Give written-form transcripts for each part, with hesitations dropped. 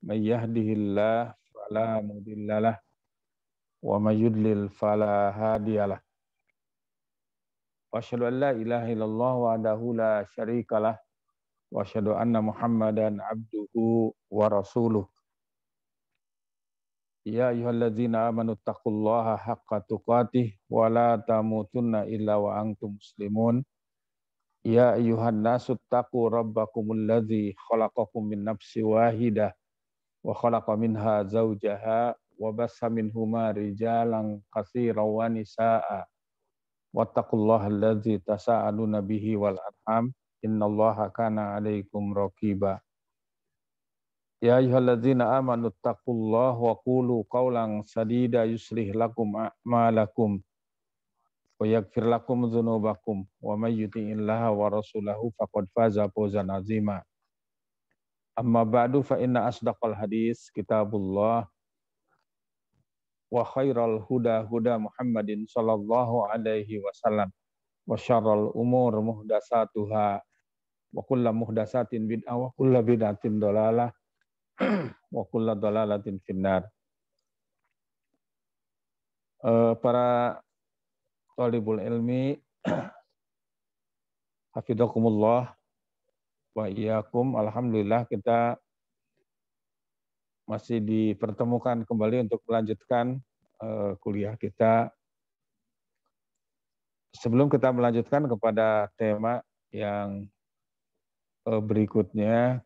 may yahdihillahu fala mudhillalah wa may yudlil fala hadiyalah. Wa asyhadu an la ilaha illallah wahdahu la syarikalah wa asyhadu anna Muhammadan abduhu wa rasuluh. Ya ayyuhalladzina amanu taqullaha haqqa tuqatih wa la tamutunna illa wa antum muslimun. Ya ayyuhan nasu taqu rabbakumul ladzi khalaqakum min nafsin wahidah wa khalaqa minha zawjaha wa bassa minhuma rijalan katsiran wa nisaa'a wattaqullaha alladzi tasaaluna bihi wal arham innallaha kana 'alaikum raqiba. Ya ayyuhalladzina amanu taqullaha wa qulu qawlan sadida yuslih lakum a'malakum wa yaghfir lakum dzunubakum wa may yuti'illaha wa rasulahu faqad faza fawzan 'azima. Amma ba'du fa inna asdaqal hadis kitabullah wa khairal huda huda Muhammadin sallallahu alaihi wasallam wa syarral umur muhdatsatuha wa kullu muhdatsatin bid'ah wa kullu bid'atin dhalalah wa kullu dhalalatin finnar. Para thalibul ilmi hafizakumullah wa iyyakum, alhamdulillah kita masih dipertemukan kembali untuk melanjutkan kuliah kita. Sebelum kita melanjutkan kepada tema yang berikutnya,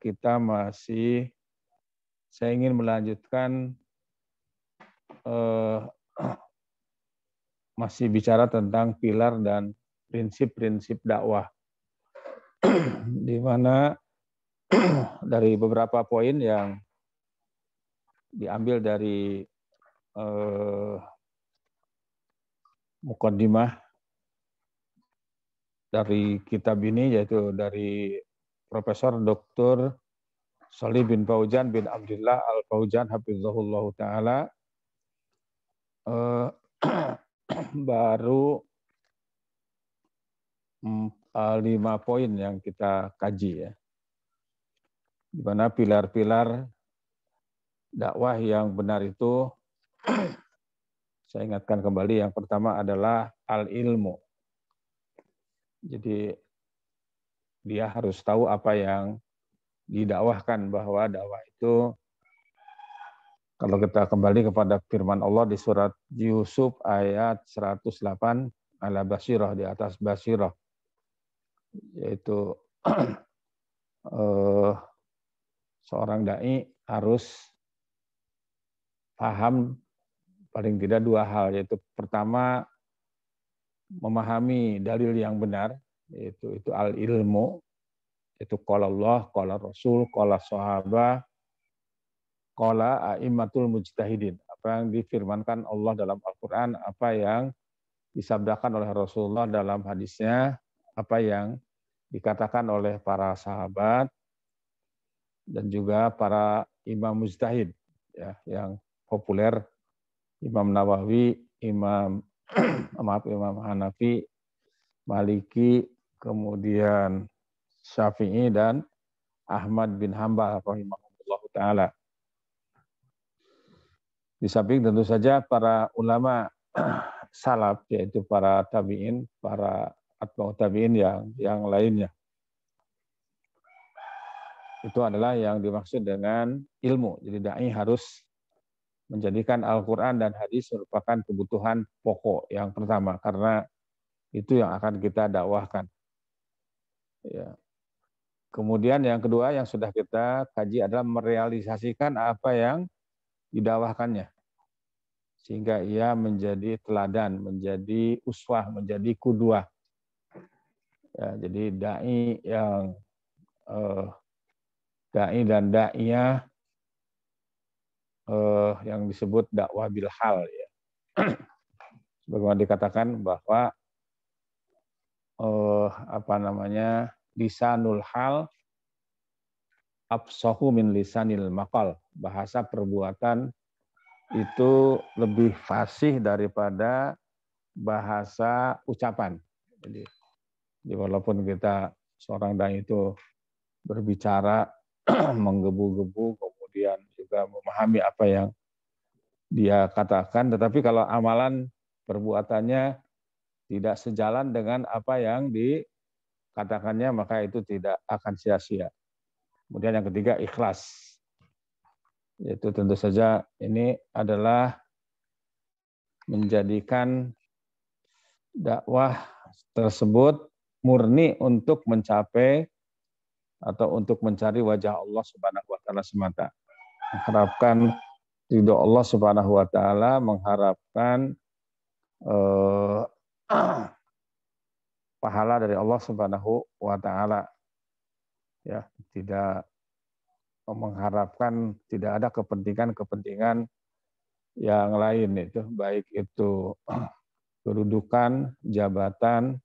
saya ingin melanjutkan masih bicara tentang pilar dan prinsip-prinsip dakwah, di mana dari beberapa poin yang diambil dari muqaddimah dari kitab ini, yaitu dari Profesor Dr. Shalih bin Fauzan bin Abdullah Al-Fauzan hafizahullah ta'ala, baru 5 poin yang kita kaji, ya, di mana pilar-pilar dakwah yang benar itu saya ingatkan kembali, yang pertama adalah al-ilmu. Jadi dia harus tahu apa yang didakwahkan, bahwa dakwah itu, kalau kita kembali kepada firman Allah di surat Yusuf ayat 108, ala basirah, di atas basirah, yaitu seorang dai harus paham paling tidak 2 hal, yaitu pertama memahami dalil yang benar, yaitu itu al-ilmu, itu qala Allah, qala Rasul, qala sahabah, qala a'immatul mujtahidin, apa yang difirmankan Allah dalam Al-Qur'an, apa yang disabdakan oleh Rasulullah dalam hadisnya, apa yang dikatakan oleh para sahabat dan juga para imam mujtahid, ya, yang populer, Imam Nawawi, Imam Hanafi, Maliki, kemudian Syafi'i dan Ahmad bin Hambal rahimahullah ta'ala. Di samping tentu saja para ulama salaf, yaitu para tabi'in, para atba'ut tabi'in yang lainnya. Itu adalah yang dimaksud dengan ilmu. Jadi dai harus menjadikan Al-Quran dan hadis merupakan kebutuhan pokok yang pertama, karena itu yang akan kita dakwahkan. Ya. Kemudian yang kedua yang sudah kita kaji adalah merealisasikan apa yang didakwahkannya, sehingga ia menjadi teladan, menjadi uswah, menjadi qudwah. Ya, jadi dai dan daiyah yang disebut dakwah bil hal, ya. Sebagaimana dikatakan bahwa lisanul hal afsahu min lisanil maqal. Bahasa perbuatan itu lebih fasih daripada bahasa ucapan. Jadi walaupun kita seorang dai itu berbicara menggebu-gebu, kemudian juga juga memahami apa yang dia katakan, tetapi kalau amalan perbuatannya tidak sejalan dengan apa yang dikatakannya, maka itu tidak akan sia-sia. Kemudian yang ketiga, ikhlas. Yaitu tentu saja ini adalah menjadikan dakwah tersebut murni untuk mencapai atau untuk mencari wajah Allah Subhanahu wa taala semata. Mengharapkan ridho Allah Subhanahu wa taala, mengharapkan pahala dari Allah Subhanahu wa taala. Ya, tidak mengharapkan, tidak ada kepentingan-kepentingan yang lain itu, baik itu kedudukan, jabatan,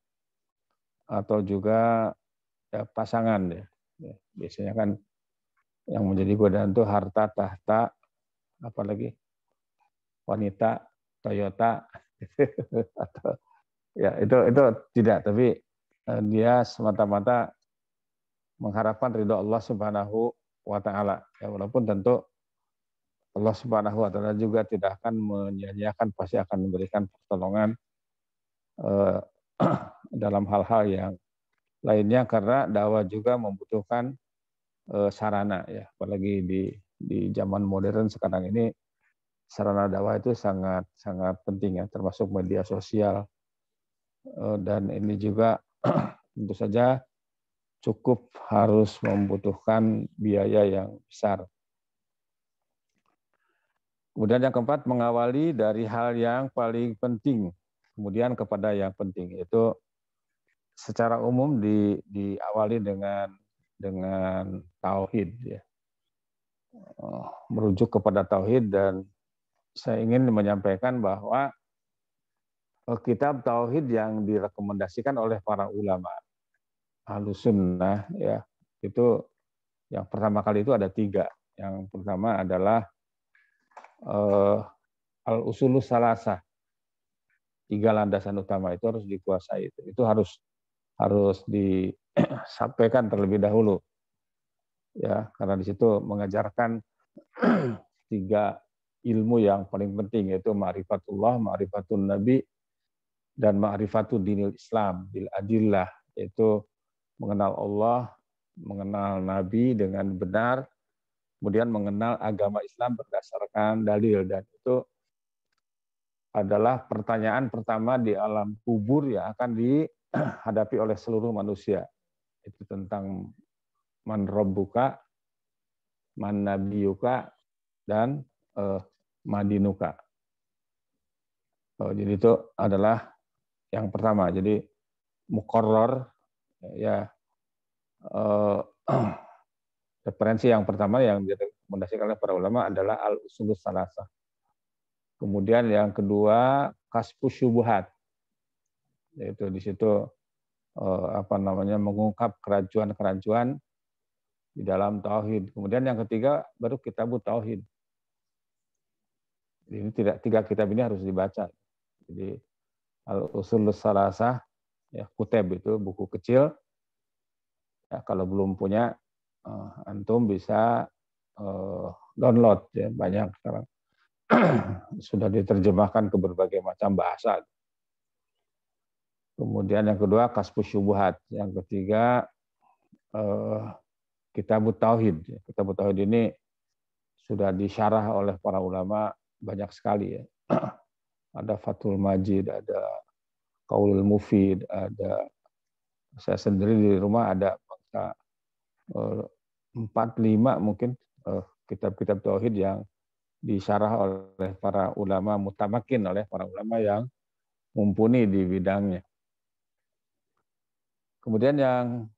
atau juga ya, pasangan ya. Biasanya kan yang menjadi godaan itu harta, tahta, apalagi wanita, Toyota, atau ya itu tidak, tapi dia semata-mata mengharapkan ridho Allah Subhanahu wa taala. Ya, walaupun tentu Allah Subhanahu wa taala juga tidak akan menyia-nyiakan, pasti akan memberikan pertolongan dalam hal-hal yang lainnya, karena dakwah juga membutuhkan sarana ya, apalagi di zaman modern sekarang ini sarana dakwah itu sangat sangat penting ya, termasuk media sosial, dan ini juga tentu saja cukup harus membutuhkan biaya yang besar. Kemudian yang keempat, mengawali dari hal yang paling penting, kemudian kepada yang penting. Itu secara umum diawali dengan tauhid ya. Merujuk kepada tauhid, dan saya ingin menyampaikan bahwa kitab tauhid yang direkomendasikan oleh para ulama Ahlus Sunnah ya, itu yang pertama kali itu ada 3. Yang pertama adalah Al-Usulus Salasah. 3 landasan utama itu harus dikuasai. Itu harus disampaikan terlebih dahulu. Ya, karena di situ mengajarkan 3 ilmu yang paling penting, yaitu ma'rifatullah, ma'rifatun nabi, dan ma'rifatul dinil Islam bil adillah, yaitu mengenal Allah, mengenal nabi dengan benar, kemudian mengenal agama Islam berdasarkan dalil. Dan itu adalah pertanyaan pertama di alam kubur yang akan dihadapi oleh seluruh manusia. Itu tentang man rabbuka, man nabiyuka, dan madinuka. Jadi itu adalah yang pertama. Jadi muqarrar ya, referensi yang pertama yang direkomendasikan oleh para ulama adalah al-usulus salasah. Kemudian yang kedua, kasfus syubhat, yaitu di situ mengungkap keraguan-keraguan di dalam tauhid. Kemudian yang ketiga baru kitabut tauhid. Jadi ini 3 kitab ini harus dibaca. Jadi al-usulus salasah ya, kutab itu buku kecil. Ya, kalau belum punya, antum bisa download ya, banyak sekarang. Sudah diterjemahkan ke berbagai macam bahasa. Kemudian yang kedua kasfus syubhat, yang ketiga kitabut tauhid. Kitabut tauhid ini sudah disyarah oleh para ulama banyak sekali ya. Ada Fathul Majid, ada Qaulul Mufid, ada saya sendiri di rumah ada 4-5 mungkin kitab-kitab tauhid yang disyarah oleh para ulama mutamakin, oleh para ulama yang mumpuni di bidangnya. Kemudian yang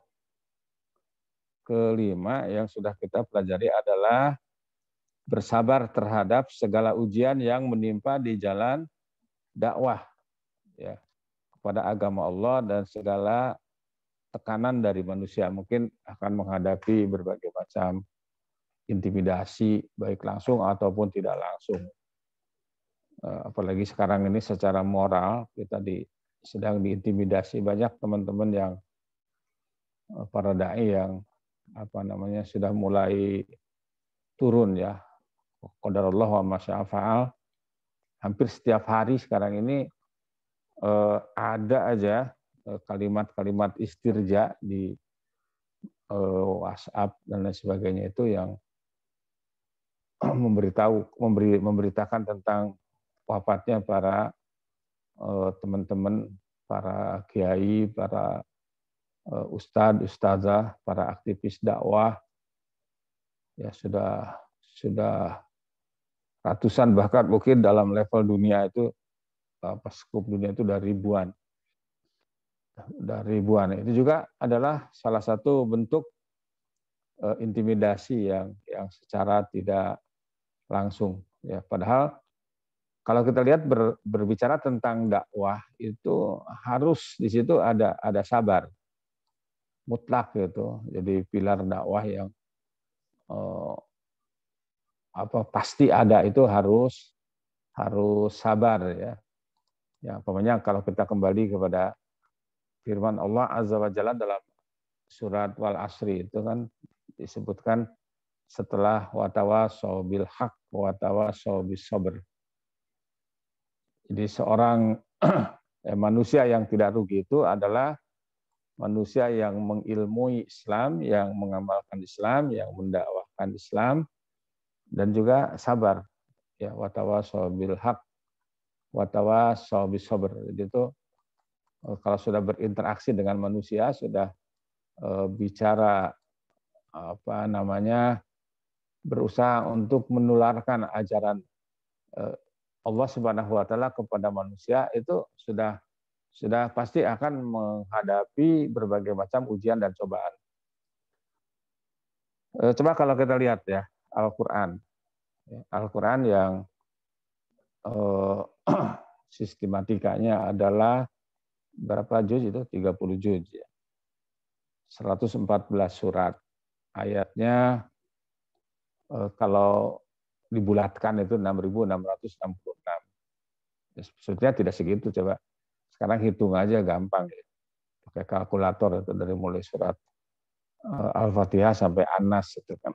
kelima yang sudah kita pelajari adalah bersabar terhadap segala ujian yang menimpa di jalan dakwah ya, kepada agama Allah, dan segala tekanan dari manusia. Mungkin akan menghadapi berbagai macam intimidasi, baik langsung ataupun tidak langsung. Apalagi sekarang ini secara moral kita sedang diintimidasi. Banyak teman-teman yang para dai yang sudah mulai turun ya, Qadarullah wa ma syaa fa'al. Hampir setiap hari sekarang ini ada aja kalimat-kalimat istirja di WhatsApp dan lain sebagainya itu yang memberitakan tentang wafatnya para teman-teman, para kiai, para ustadz, ustazah, para aktivis dakwah, ya sudah ratusan, bahkan mungkin dalam level dunia itu skup dunia itu udah ribuan. Itu juga adalah salah satu bentuk intimidasi yang secara tidak langsung, ya. Padahal kalau kita lihat berbicara tentang dakwah itu harus di situ ada sabar mutlak gitu. Jadi pilar dakwah yang pasti ada itu harus sabar, ya. Ya, pokoknya kalau kita kembali kepada firman Allah Azza wa Jalla dalam surat Wal Asri itu kan disebutkan setelah watawasau bil haq watawasau bis sabr. Jadi seorang manusia yang tidak rugi itu adalah manusia yang mengilmui Islam, yang mengamalkan Islam, yang mendakwahkan Islam, dan juga sabar. Ya, watawasau bil haq watawasau bis sabr. Jadi itu kalau sudah berinteraksi dengan manusia, sudah bicara berusaha untuk menularkan ajaran Allah Subhanahu wa taala kepada manusia, itu sudah pasti akan menghadapi berbagai macam ujian dan cobaan. Coba kalau kita lihat ya Al-Qur'an. Al-Qur'an yang sistematikanya adalah berapa juz itu? 30 juz ya. 114 surat. Ayatnya kalau dibulatkan itu 6.666. Ya, sebetulnya tidak segitu, coba. Sekarang hitung aja gampang ya. Pakai kalkulator itu dari mulai surat Al-Fatihah sampai An-Nas itu kan.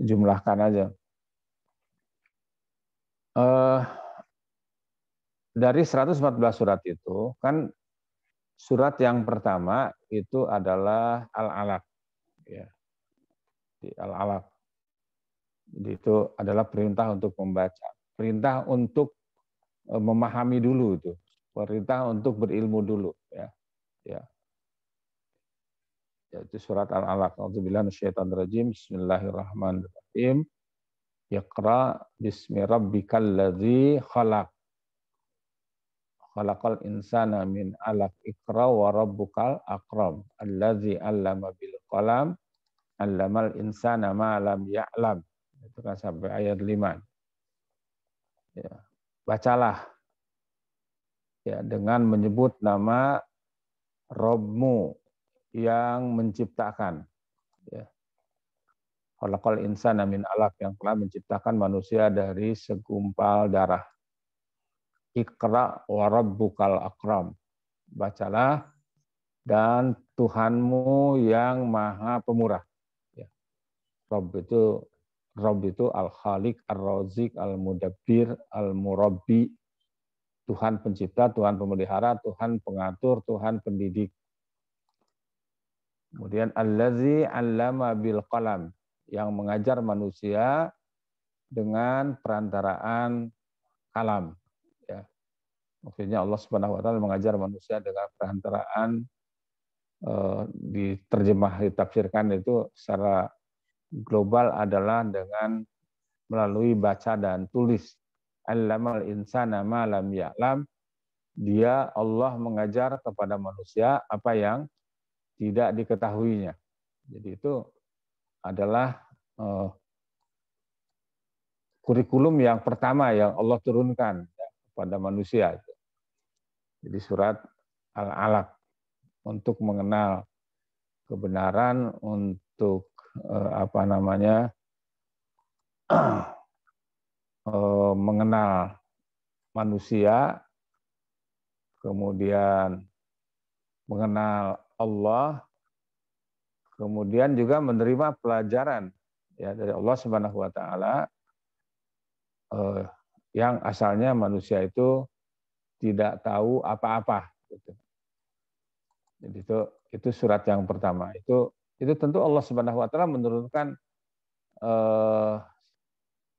Jumlahkan aja. Dari 114 surat itu kan surat yang pertama itu adalah Al-Alaq, ya. Di Al-Alaq. Jadi itu adalah perintah untuk membaca, perintah untuk memahami dulu itu, perintah untuk berilmu dulu, ya. Ya. Yaitu surat Al-Alaq. A'udzubillahi minasyaitonir rajim. Bismillahirrahmanirrahim. Iqra bismi rabbikal ladzi khalaq. Khalaqal insana min 'alaq. Iqra wa rabbukal akram. Alladzi 'allama bil qalam. 'Allamal insana ma lam ya'lam. Itu kan sampai ayat 5. Ya. Bacalah ya dengan menyebut nama Rabbmu yang menciptakan, ya. Khalaqal insana min 'alaq, yang telah menciptakan manusia dari segumpal darah. Iqra wa rabbukal akram. Bacalah dan Tuhanmu yang maha pemurah. Ya. Rabb itu al-Khaliq, ar-Razik, al-Mudabbir, al-Murabbi. Tuhan pencipta, Tuhan pemelihara, Tuhan pengatur, Tuhan pendidik. Kemudian allazi 'allama bil qalam, yang mengajar manusia dengan perantaraan kalam, ya. Maksudnya Allah Subhanahu wa taala mengajar manusia dengan perantaraan ditafsirkan itu secara global adalah dengan melalui baca dan tulis. 'Allamal insana ma lam ya'lam. Dia Allah mengajar kepada manusia apa yang tidak diketahuinya. Jadi itu adalah kurikulum yang pertama yang Allah turunkan ya, kepada manusia. Jadi surat Al-Alaq untuk mengenal kebenaran, untuk mengenal manusia, kemudian mengenal Allah, kemudian juga menerima pelajaran ya dari Allah Subhanahu wa taala yang asalnya manusia itu tidak tahu apa-apa. Gitu. Jadi itu surat yang pertama. Itu tentu Allah Subhanahu Wa Taala menurunkan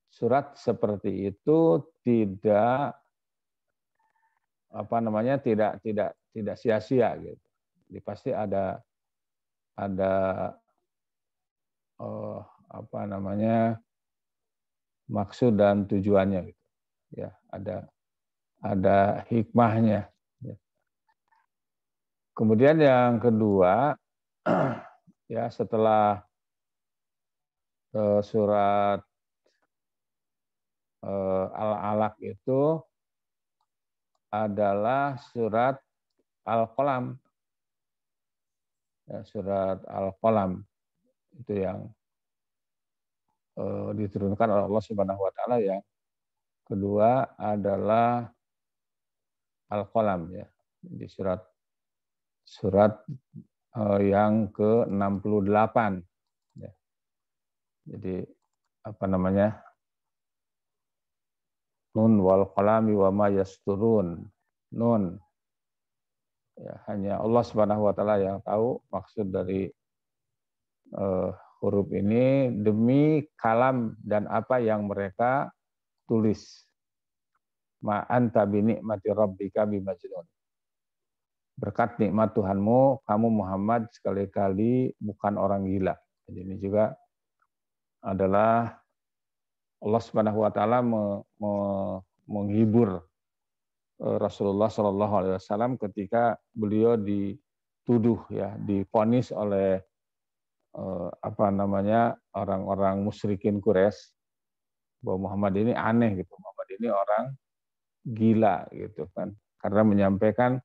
surat seperti itu tidak tidak sia-sia gitu. Jadi pasti ada maksud dan tujuannya gitu. Ya, ada hikmahnya. Ya. Kemudian yang kedua, ya setelah surat Al-Alaq itu adalah surat Al-Qalam. Ya, surat Al-Qalam itu yang diturunkan oleh Allah Subhanahu Wa Taala. Yang kedua adalah Al-Qalam, ya. Di surat yang ke-68. Ya. Jadi Nun wal qalami wa ma yasturun. Nun. Ya, hanya Allah Subhanahu Wa Taala yang tahu maksud dari huruf ini, demi kalam dan apa yang mereka tulis. Ma anta bi ni'mati rabbika bimajnun. Berkat nikmat Tuhanmu, kamu Muhammad sekali-kali bukan orang gila. Jadi ini juga adalah Allah Subhanahu Wa Taala menghibur Rasulullah Shallallahu Alaihi Wasallam ketika beliau dituduh, ya, divonis oleh orang-orang musyrikin Quraisy bahwa Muhammad ini aneh gitu, Muhammad ini orang gila gitu kan, karena menyampaikan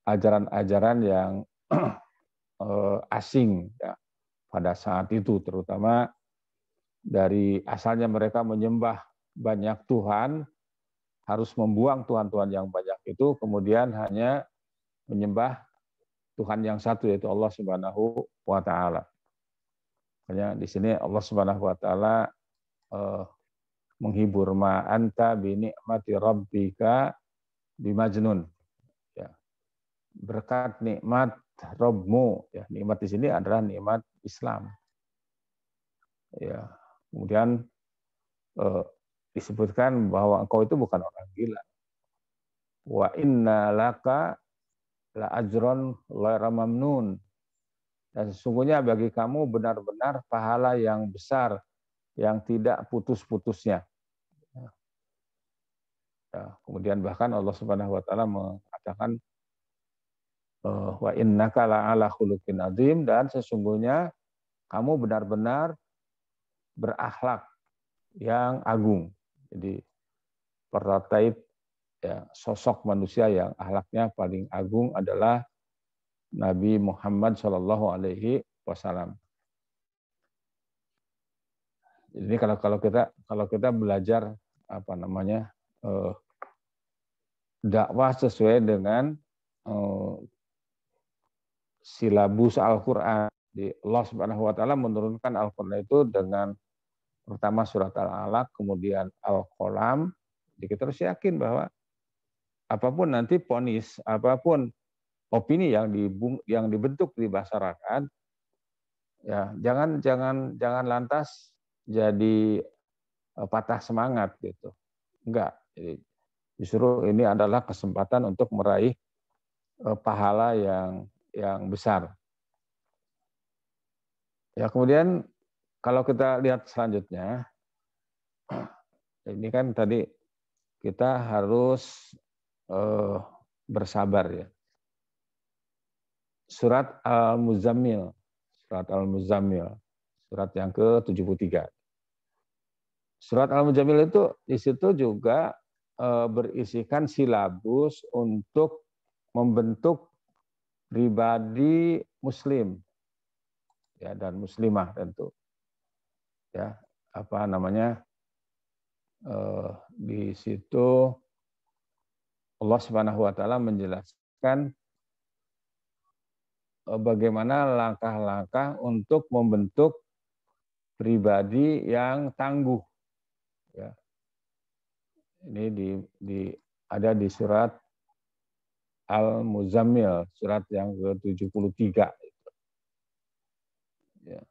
ajaran-ajaran yang asing, ya, pada saat itu, terutama dari asalnya mereka menyembah banyak Tuhan, harus membuang Tuhan-Tuhan yang banyak itu, kemudian hanya menyembah Tuhan yang satu, yaitu Allah Subhanahu Wa Taala. Makanya di sini Allah Subhanahu Wa Taala menghibur, ma anta bi ni'mati rabbika bimajnun. Ya. Berkat nikmat Rabbmu, ya, nikmat di sini adalah nikmat Islam. Ya. Kemudian disebutkan bahwa engkau itu bukan orang gila. Wa inna laka la ajron ghaira mamnun. Dan sesungguhnya bagi kamu benar-benar pahala yang besar yang tidak putus-putusnya. Ya, kemudian bahkan Allah Subhanahu Wa Taala mengatakan wa innaka la'ala khuluqin azim, dan sesungguhnya kamu benar-benar berakhlak yang agung. Jadi prototipe, ya, sosok manusia yang akhlaknya paling agung adalah Nabi Muhammad Shallallahu Alaihi Wasallam. Jadi kalau kita belajar dakwah sesuai dengan silabus Al-Quran, di Allah Subhanahu Wa Taala menurunkan Al-Quran itu dengan pertama surat Al-Alaq, kemudian Al-Qalam. Jadi kita harus yakin bahwa apapun nanti vonis, apapun opini yang dibentuk di masyarakat, ya jangan lantas jadi patah semangat gitu. Enggak. Jadi justru ini adalah kesempatan untuk meraih pahala yang besar. Ya, kemudian kalau kita lihat selanjutnya, ini kan tadi kita harus bersabar, ya. Surat Al-Muzammil, surat yang ke-73. Surat Al-Muzammil itu di situ juga berisikan silabus untuk membentuk pribadi muslim, ya, dan muslimah tentu. Ya, di situ Allah Subhanahu Wa Taala menjelaskan bagaimana langkah-langkah untuk membentuk pribadi yang tangguh, ya, Ini ada di surat Al-Muzammil, surat yang ke-73. Ya.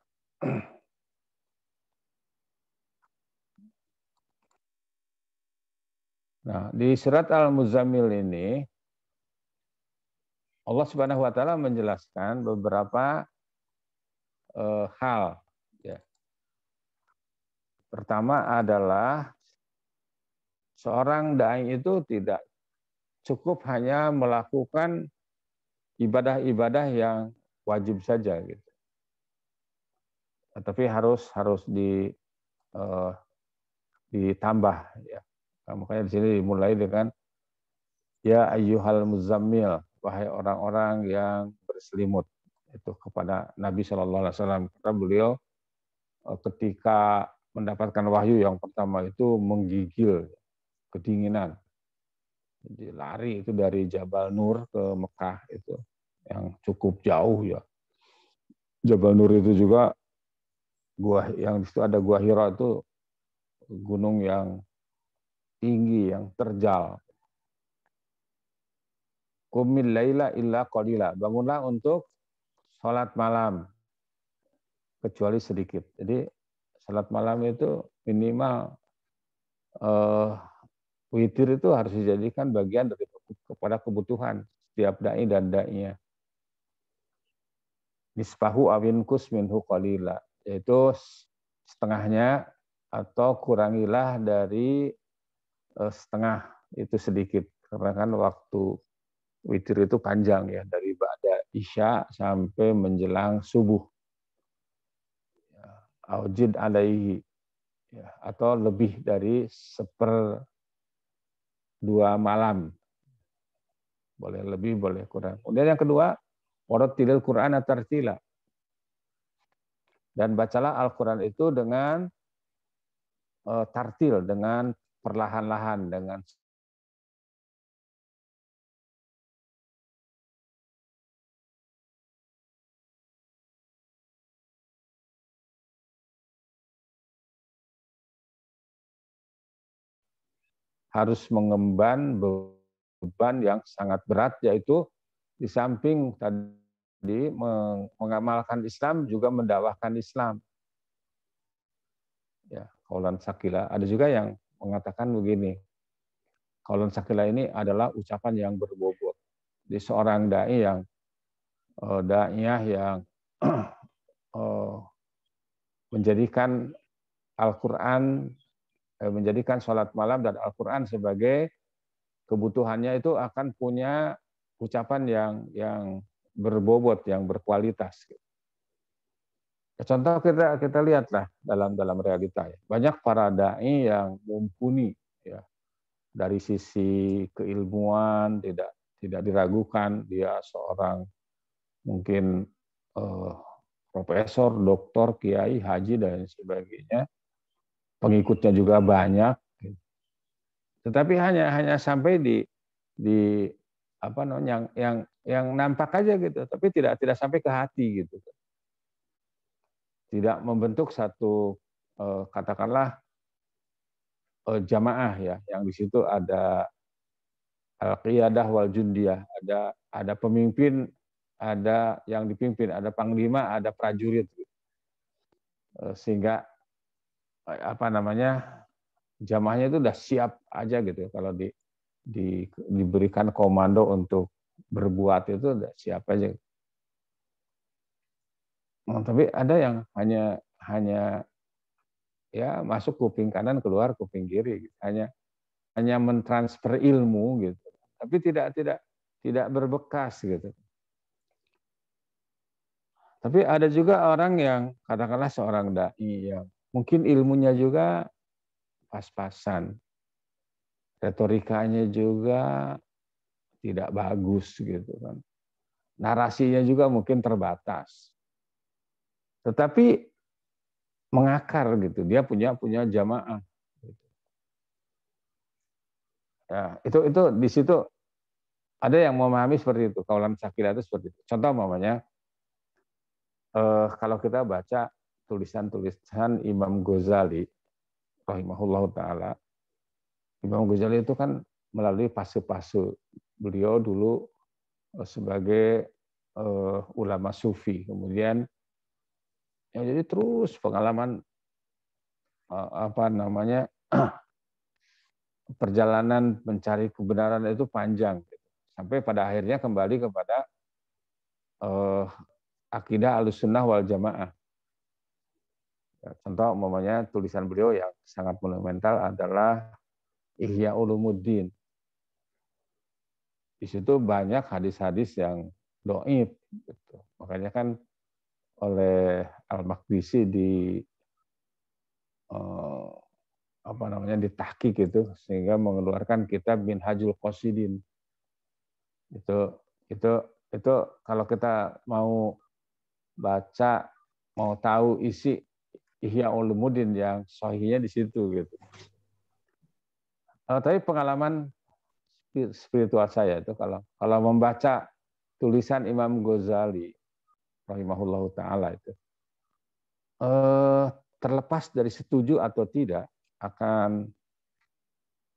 Nah, di surat Al-Muzammil ini Allah Subhanahu wa taala menjelaskan beberapa hal. Ya. Pertama adalah seorang dai itu tidak cukup hanya melakukan ibadah-ibadah yang wajib saja gitu. Tapi harus ditambah ya. Nah, makanya di sini dimulai dengan ya ayyuhal muzammil, wahai orang-orang yang berselimut, itu kepada Nabi Shallallahu Alaihi Wasallam. Karena beliau ketika mendapatkan wahyu yang pertama itu menggigil kedinginan. Jadi lari itu dari Jabal Nur ke Mekah itu yang cukup jauh ya. Jabal Nur itu juga gua yang di situ ada gua Hira itu gunung yang tinggi yang terjal. Qumil laila illa qalila. Bangunlah untuk sholat malam kecuali sedikit. Jadi sholat malam itu minimal witir itu harus dijadikan bagian dari kepada kebutuhan setiap dai dan dainya. Nisfahu awin kus minhu qalila, yaitu setengahnya atau kurangilah dari setengah itu sedikit. Karena kan waktu witir itu panjang ya, dari ba'da isya sampai menjelang subuh. Aujid alaihi, ya, atau lebih dari 1/2 malam. Boleh lebih, boleh kurang. Kemudian yang kedua, warattilil Qur'ana tartila. Dan bacalah Al-Quran itu dengan tartil, dengan perlahan-lahan, dengan harus mengemban beban yang sangat berat, yaitu di samping tadi mengamalkan Islam juga mendakwahkan Islam. Ya, kaulan sakila. Ada juga yang mengatakan begini, kaulan sakila ini adalah ucapan yang berbobot. Di seorang dai yang daiyah yang menjadikan Al-Quran, menjadikan sholat malam dan Al-Quran sebagai kebutuhannya, itu akan punya ucapan yang berbobot, yang berkualitas. Contoh kita lihatlah dalam realita ya. Banyak para dai yang mumpuni ya, dari sisi keilmuan tidak diragukan, dia seorang mungkin profesor, doktor, kiai, haji dan sebagainya. Pengikutnya juga banyak. Tetapi hanya sampai di apa namanya yang nampak aja gitu, tapi tidak sampai ke hati gitu. Tidak membentuk satu katakanlah jamaah ya, yang di situ ada al-qiyadah wal jundiyah, ada pemimpin, ada yang dipimpin, ada panglima, ada prajurit, sehingga apa namanya jamaahnya itu udah siap aja gitu. Kalau diberikan komando untuk berbuat itu udah siap aja. Nah, tapi ada yang hanya ya masuk kuping kanan keluar kuping kiri, gitu. Hanya mentransfer ilmu gitu, tapi tidak berbekas gitu. Tapi ada juga orang yang katakanlah seorang dai yang mungkin ilmunya juga pas-pasan, retorikanya juga tidak bagus gitu kan, narasinya juga mungkin terbatas, tetapi mengakar gitu, dia punya jamaah. Ya, itu di situ ada yang memahami seperti itu, kaulan sakila itu seperti itu. Contoh namanya kalau kita baca tulisan-tulisan Imam Ghazali rahimahullah taala, Imam Ghazali itu kan melalui fase-fase. Beliau dulu sebagai ulama sufi, kemudian ya jadi terus pengalaman apa namanya perjalanan mencari kebenaran itu panjang, sampai pada akhirnya kembali kepada akidah Ahlussunnah wal Jamaah. Ya, contoh umpamanya tulisan beliau yang sangat monumental adalah Ihya Ulumuddin. Di situ banyak hadis-hadis yang doib. Gitu. Makanya kan oleh Al-Maqdisi di apa namanya ditahqiq gitu, sehingga mengeluarkan kitab Minhajul Qasidin. Itu itu itu kalau kita mau baca, mau tahu isi Ihya Ulumuddin yang sahihnya di situ gitu. Tapi pengalaman spiritual saya itu kalau membaca tulisan Imam Ghazali rahimahullahu taala itu terlepas dari setuju atau tidak akan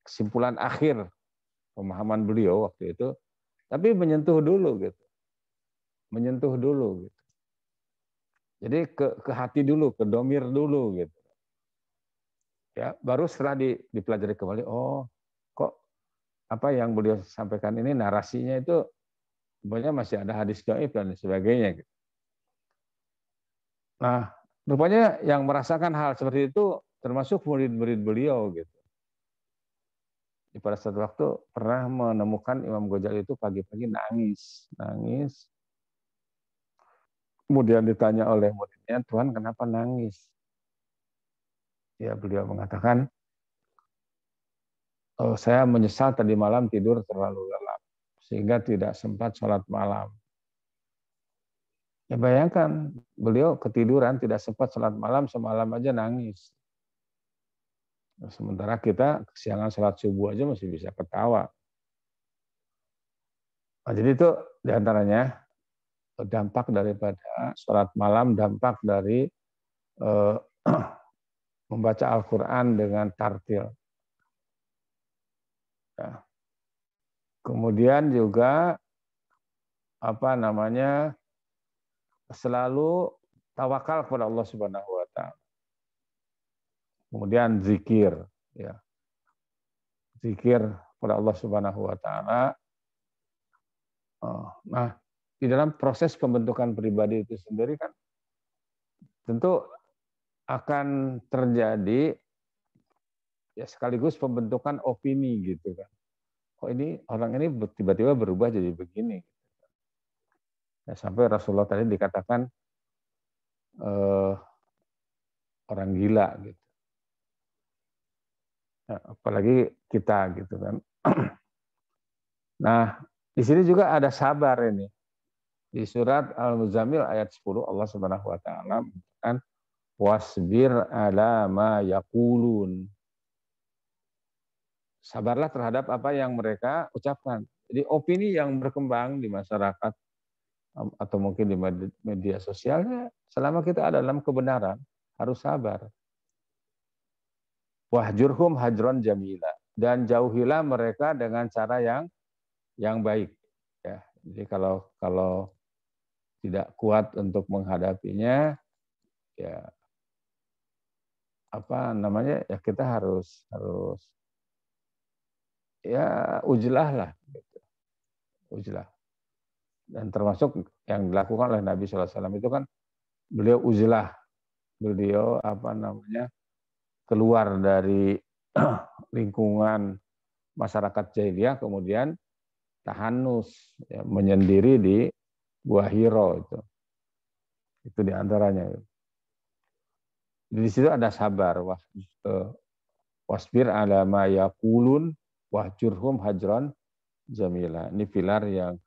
kesimpulan akhir pemahaman beliau waktu itu, tapi menyentuh dulu gitu. Menyentuh dulu gitu. Jadi ke hati dulu, ke domir dulu gitu. Ya, baru setelah dipelajari kembali, oh kok apa yang beliau sampaikan ini narasinya itu sebenarnya masih ada hadis dhaif dan sebagainya gitu. Nah, rupanya yang merasakan hal seperti itu termasuk murid-murid beliau gitu. Pada suatu waktu pernah menemukan Imam Ghazali itu pagi-pagi nangis. Kemudian ditanya oleh muridnya, Tuhan kenapa nangis? Ya beliau mengatakan, oh, saya menyesal tadi malam tidur terlalu lelap sehingga tidak sempat sholat malam. Ya bayangkan beliau ketiduran tidak sempat sholat malam semalam aja nangis. Sementara kita kesiangan sholat subuh aja masih bisa ketawa. Nah, jadi itu diantaranya dampak daripada sholat malam, dampak dari membaca Al-Quran dengan tartil. Ya. Kemudian juga apa namanya selalu tawakal kepada Allah Subhanahu Wa Taala. Kemudian zikir, ya. Zikir kepada Allah Subhanahu Wa Taala. Nah, di dalam proses pembentukan pribadi itu sendiri kan tentu akan terjadi ya sekaligus pembentukan opini gitu kan. Kok ini orang ini tiba-tiba berubah jadi begini. Ya, sampai Rasulullah tadi dikatakan orang gila gitu. Nah, apalagi kita gitu kan. Nah, di sini juga ada sabar ini. Di surat Al-Muzammil ayat 10 Allah Subhanahu wa taala mengatakan wasbir ala ma yaqulun. Sabarlah terhadap apa yang mereka ucapkan. Jadi opini yang berkembang di masyarakat atau mungkin di media sosialnya, selama kita ada dalam kebenaran harus sabar. Wahjurhum hajron jamila, dan jauhilah mereka dengan cara yang baik. Ya, jadi kalau tidak kuat untuk menghadapinya, ya apa namanya ya kita harus ya ujlah lah, gitu. Ujlah. Dan termasuk yang dilakukan oleh Nabi SAW itu kan beliau uzlah, beliau apa namanya keluar dari lingkungan masyarakat jahiliyah, kemudian tahanus, ya, menyendiri di Gua Hiro itu diantaranya. Di situ ada sabar, wasbir ala ma yaqulun wahjurhum hajran jamila. Ini pilar yang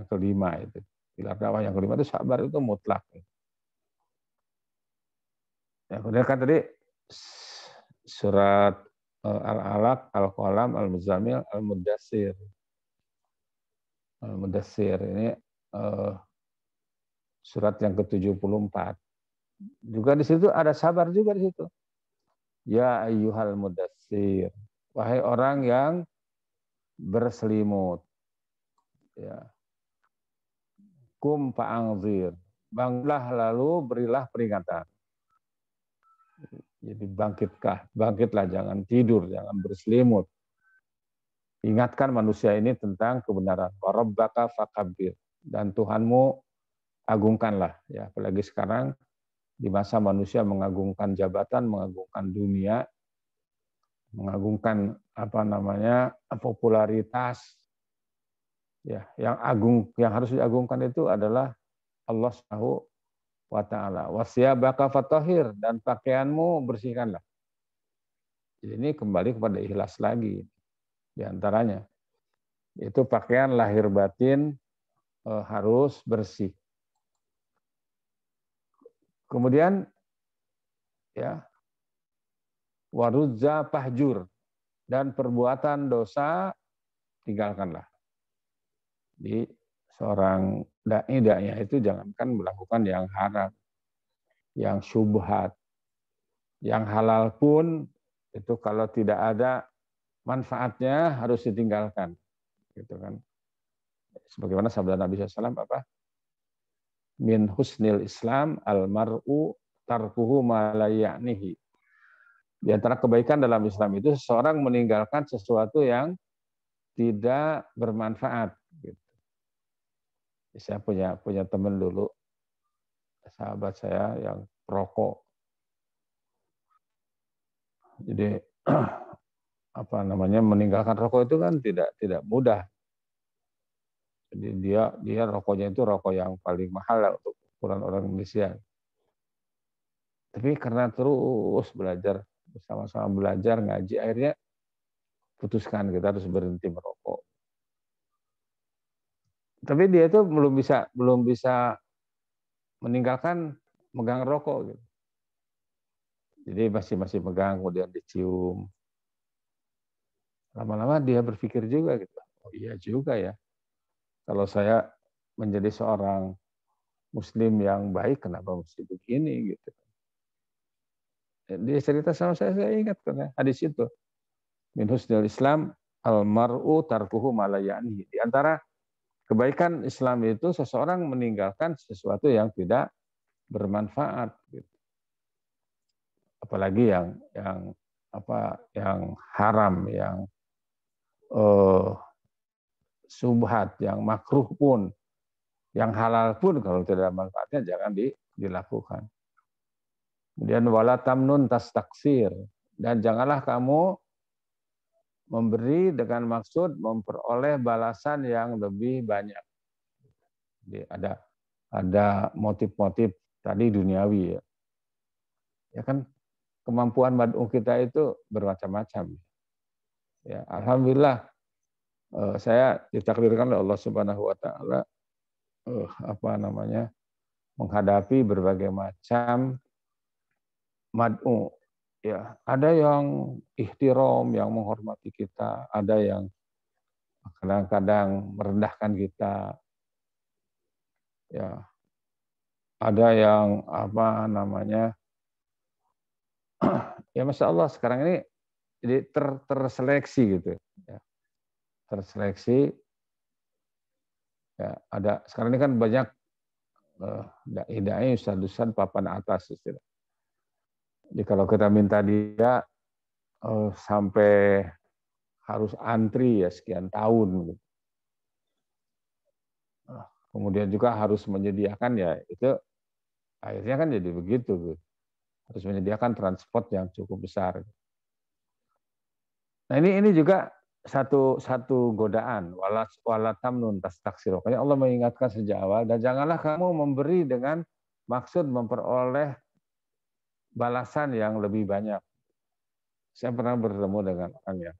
kelima itu. Pilar dakwah yang kelima itu sabar itu mutlak. Ya, kemudian kan tadi surat Al-Alaq, Al-Qalam, Al-Muzammil, Al-Mudassir. Al-Mudassir ini surat yang ke-74. Juga di situ ada sabar juga di situ. Ya ayyuhal mudassir. wahai orang yang berselimut, ya, kum fa'angzir, bangunlah lalu berilah peringatan. Jadi bangkitlah, jangan tidur, jangan berselimut. Ingatkan manusia ini tentang kebenaran. Warabbaka fakabbir, dan Tuhanmu agungkanlah. Ya, apalagi sekarang di masa manusia mengagungkan jabatan, mengagungkan dunia, mengagungkan popularitas. Ya, yang harus diagungkan itu adalah Allah Subhanahu wa taala. Wasiyabaka fatahhir, dan pakaianmu bersihkanlah. Jadi ini kembali kepada ikhlas lagi di antaranya. Itu pakaian lahir batin harus bersih. Kemudian ya, waruzza pahjur, dan perbuatan dosa tinggalkanlah. Di seorang dai itu jangankan melakukan yang haram, yang syubhat, yang halal pun itu kalau tidak ada manfaatnya harus ditinggalkan, gitu kan. Sebagaimana sabda Nabi SAW apa? Min husnil Islam al mar'u tarkuhu ma la ya'nihi. Di antara kebaikan dalam Islam itu seseorang meninggalkan sesuatu yang tidak bermanfaat. Gitu. Saya punya teman dulu, sahabat saya yang perokok. Jadi meninggalkan rokok itu kan tidak mudah. Jadi dia rokoknya itu rokok yang paling mahal lah untuk ukuran orang Indonesia. Tapi karena terus belajar, bersama-sama belajar ngaji, akhirnya putuskan kita harus berhenti merokok. Tapi dia itu belum bisa meninggalkan megang rokok gitu. Jadi masih megang, kemudian dicium. Lama-lama dia berpikir juga gitu. Oh iya juga ya. Kalau saya menjadi seorang muslim yang baik, kenapa mesti begini gitu. Dia cerita sama saya ingat karena hadis itu. Min husnil Islam al mar'u tarkuhu ma la ya'nihi. Di antara kebaikan Islam itu seseorang meninggalkan sesuatu yang tidak bermanfaat gitu. Apalagi yang haram, yang subhat, yang makruh pun, yang halal pun kalau tidak ada manfaatnya jangan dilakukan. Kemudian wala tamnun tastaksir, dan janganlah kamu memberi dengan maksud memperoleh balasan yang lebih banyak. Jadi ada motif-motif tadi duniawi ya. Ya kan kemampuan mad'u kita itu bermacam-macam. Ya, alhamdulillah saya ditakdirkan oleh Allah Subhanahu wa taala menghadapi berbagai macam mad'u. Ya, ada yang ihtiram, yang menghormati kita, ada yang kadang-kadang merendahkan kita. Ya, ada yang ya Masya Allah sekarang ini jadi terseleksi gitu ya. Terseleksi ya, ada sekarang ini kan banyak dai-dai ustaz-ustaz papan atas istilah. Jadi kalau kita minta dia sampai harus antri ya sekian tahun gitu. Kemudian juga harus menyediakan ya itu akhirnya kan jadi begitu gitu. Harus menyediakan transport yang cukup besar. Nah ini juga satu godaan, walatamnun tastaksir. Makanya Allah mengingatkan sejak awal, dan janganlah kamu memberi dengan maksud memperoleh balasan yang lebih banyak. Saya pernah bertemu dengan orang yang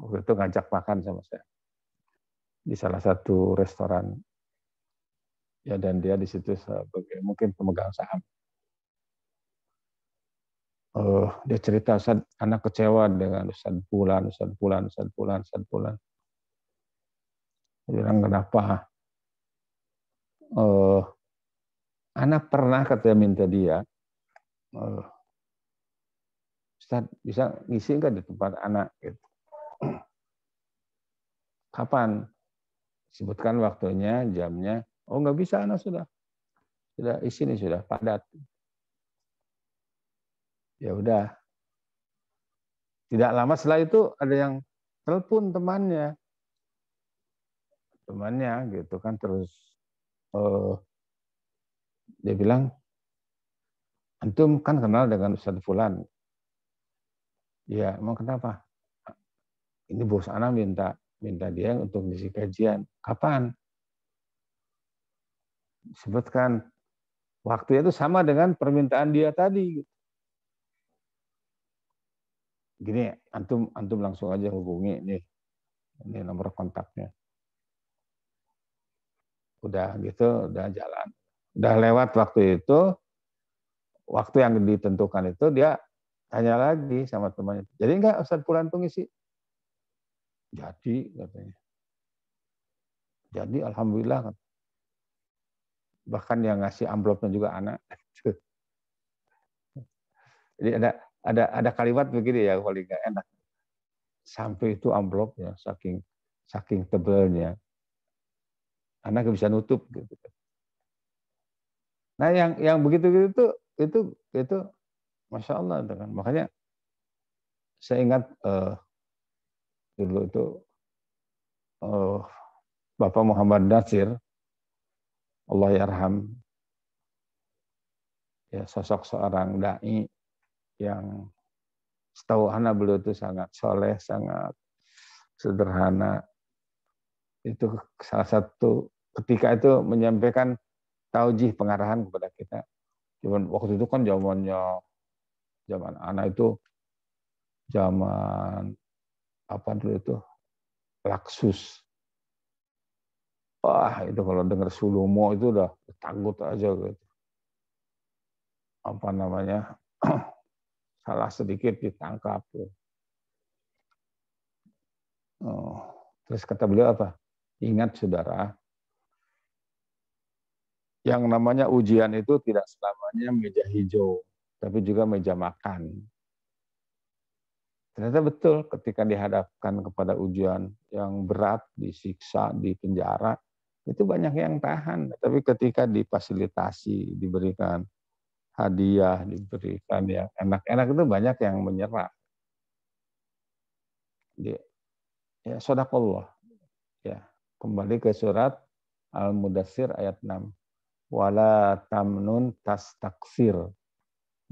waktu itu ngajak makan sama saya di salah satu restoran. Ya, dan dia di situ sebagai mungkin pemegang saham. Dia cerita, Ustaz, anak kecewa dengan Ustaz Fulan. Dia bilang, kenapa? Anak pernah katanya minta dia, Ustaz bisa ngisi nggak di tempat anak? Gitu. Kapan? Sebutkan waktunya, jamnya. Oh nggak bisa anak sudah isi nih, sudah padat. Ya udah. Tidak lama setelah itu ada yang telepon temannya gitu kan, terus dia bilang, antum kan kenal dengan Ustadz Fulan. Ya emang kenapa? Ini bos anak minta dia untuk ngisi kajian. Kapan? Sebutkan waktunya itu sama dengan permintaan dia tadi. Gini, antum langsung aja hubungi nih. Ini nomor kontaknya. Udah gitu, udah jalan. Udah lewat waktu itu, waktu yang ditentukan itu dia tanya lagi sama temannya. Jadi enggak Ustadz Fulan tuh ngisi? Jadi katanya. Jadi alhamdulillah. Bahkan yang ngasih amplopnya juga anak. Jadi ada kalimat begini ya, paling nggak enak. Sampai itu amplopnya saking tebalnya, anak nggak bisa nutup gitu. Nah yang begitu itu masya Allah itu kan. Makanya saya ingat dulu itu Bapak Muhammad Nasir, Allah yarham, ya sosok seorang dai yang setahu anak beliau itu sangat soleh, sangat sederhana. Itu salah satu ketika itu menyampaikan taujih pengarahan kepada kita. Cuman waktu itu kan zaman anak itu zaman apa dulu itu Laksus. Wah itu kalau dengar Sulumo itu udah takut aja gitu. Apa namanya salah sedikit ditangkap. Oh. Terus kata beliau apa? Ingat saudara, yang namanya ujian itu tidak selamanya meja hijau, tapi juga meja makan. Ternyata betul ketika dihadapkan kepada ujian yang berat, disiksa, di penjara, itu banyak yang tahan. Tapi ketika difasilitasi, diberikan hadiah, diberikan yang enak-enak, itu banyak yang menyerah. Ya, sadaqallah. Ya, kembali ke surat Al-Mudassir ayat 6. Wala tamnun tastaksir.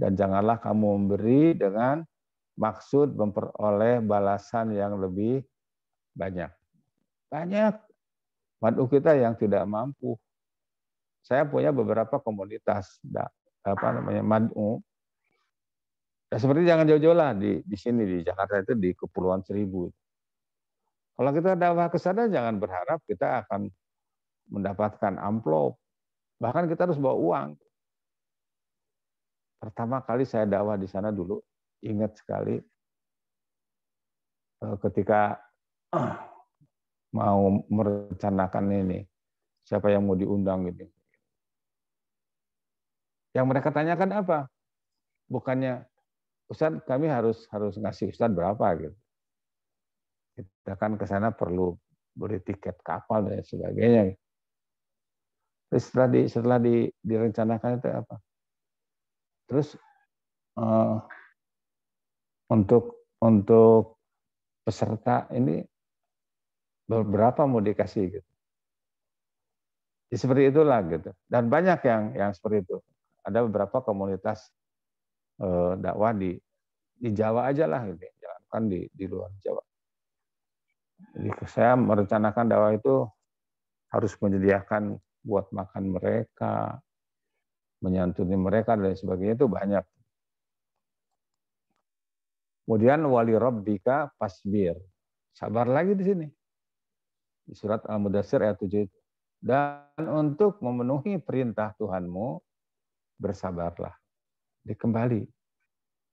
Dan janganlah kamu memberi dengan maksud memperoleh balasan yang lebih banyak. Banyak mad'u kita yang tidak mampu. Saya punya beberapa komunitas mad'u. Ya, seperti jangan jauh-jauh lah di sini di Jakarta itu di Kepulauan Seribu. Kalau kita dakwah ke sana jangan berharap kita akan mendapatkan amplop. Bahkan kita harus bawa uang. Pertama kali saya dakwah di sana dulu, ingat sekali ketika mau merencanakan ini, siapa yang mau diundang gitu. Yang mereka tanyakan apa? Bukannya, Ustaz kami harus ngasih Ustaz berapa gitu. Kita kan ke sana perlu beli tiket kapal dan sebagainya. Terus setelah direncanakan itu apa? Terus untuk peserta ini berapa mau dikasih gitu. Ya, seperti itulah gitu. Dan banyak yang seperti itu. Ada beberapa komunitas dakwah di Jawa aja lah gitu. Jangan kan di luar Jawa. Jadi saya merencanakan dakwah itu harus menyediakan buat makan mereka, menyantuni mereka dan sebagainya itu banyak. Kemudian wali rabbika fasbir. Sabar lagi di sini. Di surat Al-Mudassir ayat 7 itu. Dan untuk memenuhi perintah Tuhanmu, bersabarlah. Dikembali.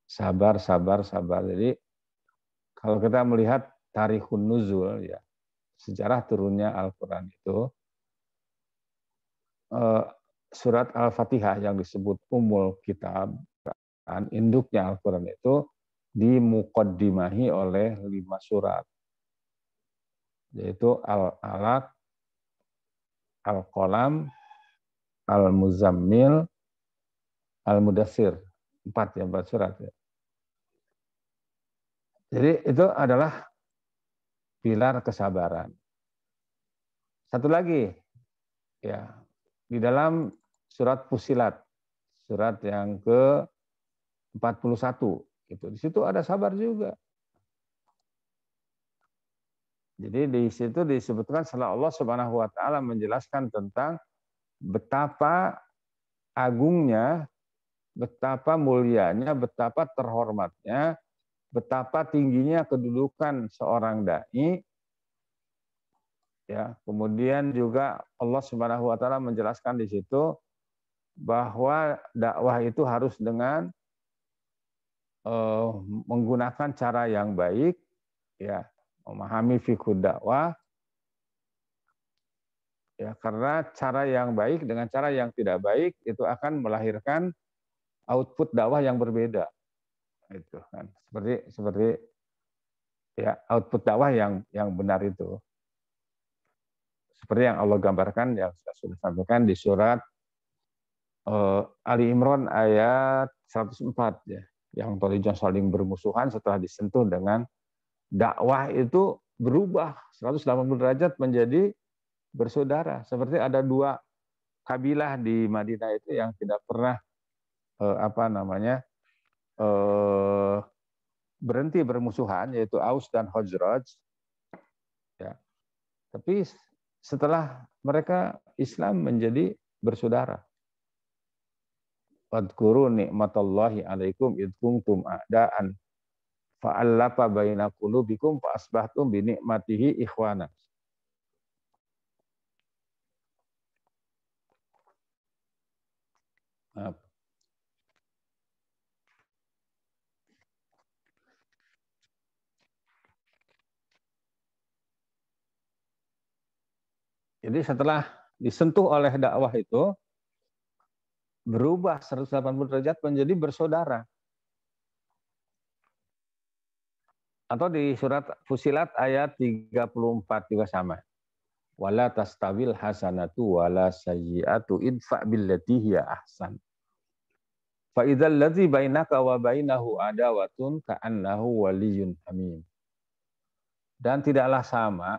Sabar. Jadi kalau kita melihat tarikhun nuzul, ya, sejarah turunnya Al-Quran itu, surat Al-Fatihah yang disebut Ummul Kitab, induknya Al-Quran itu dimuqaddimahi oleh 5 surat, yaitu Al-Alaq, Al-Qalam, Al-Muzammil, Al-Mudaththir. 4 surat ya. Jadi itu adalah pilar kesabaran. Satu lagi ya, di dalam surat Fussilat, surat yang ke-41 itu. Di situ ada sabar juga. Jadi di situ disebutkan setelah Allah Subhanahu wa taala menjelaskan tentang betapa agungnya, betapa mulianya, betapa terhormatnya, betapa tingginya kedudukan seorang dai. Ya, kemudian juga Allah Subhanahu wa taala menjelaskan di situ bahwa dakwah itu harus dengan menggunakan cara yang baik, ya, memahami fikih dakwah, ya, karena cara yang baik dengan cara yang tidak baik itu akan melahirkan output dakwah yang berbeda. Itu kan seperti ya, output dakwah yang benar itu. Seperti yang Allah gambarkan yang saya sudah sampaikan di surat Ali Imran ayat 104 ya, yang tadinya saling bermusuhan setelah disentuh dengan dakwah itu berubah 180 derajat menjadi bersaudara. Seperti ada 2 kabilah di Madinah itu yang tidak pernah berhenti bermusuhan, yaitu Aus dan Khazraj. Ya. Tapi setelah mereka Islam menjadi bersaudara. Wadhkuru ni'matallahi 'alaikum id kuntum a'daan fa'allafa baina qulubikum fa asbahtum bi ni'matihi ikhwana. Jadi setelah disentuh oleh dakwah itu berubah 180 derajat menjadi bersaudara. Atau di surat Fussilat ayat 34 juga sama. Wala tastawil hasanatu wala sayyi'atu idfa' billati hiya ahsan. Fa idzal ladzi bainaka wa bainahu adawatun ka'annahu waliyyun hamim. Dan tidaklah sama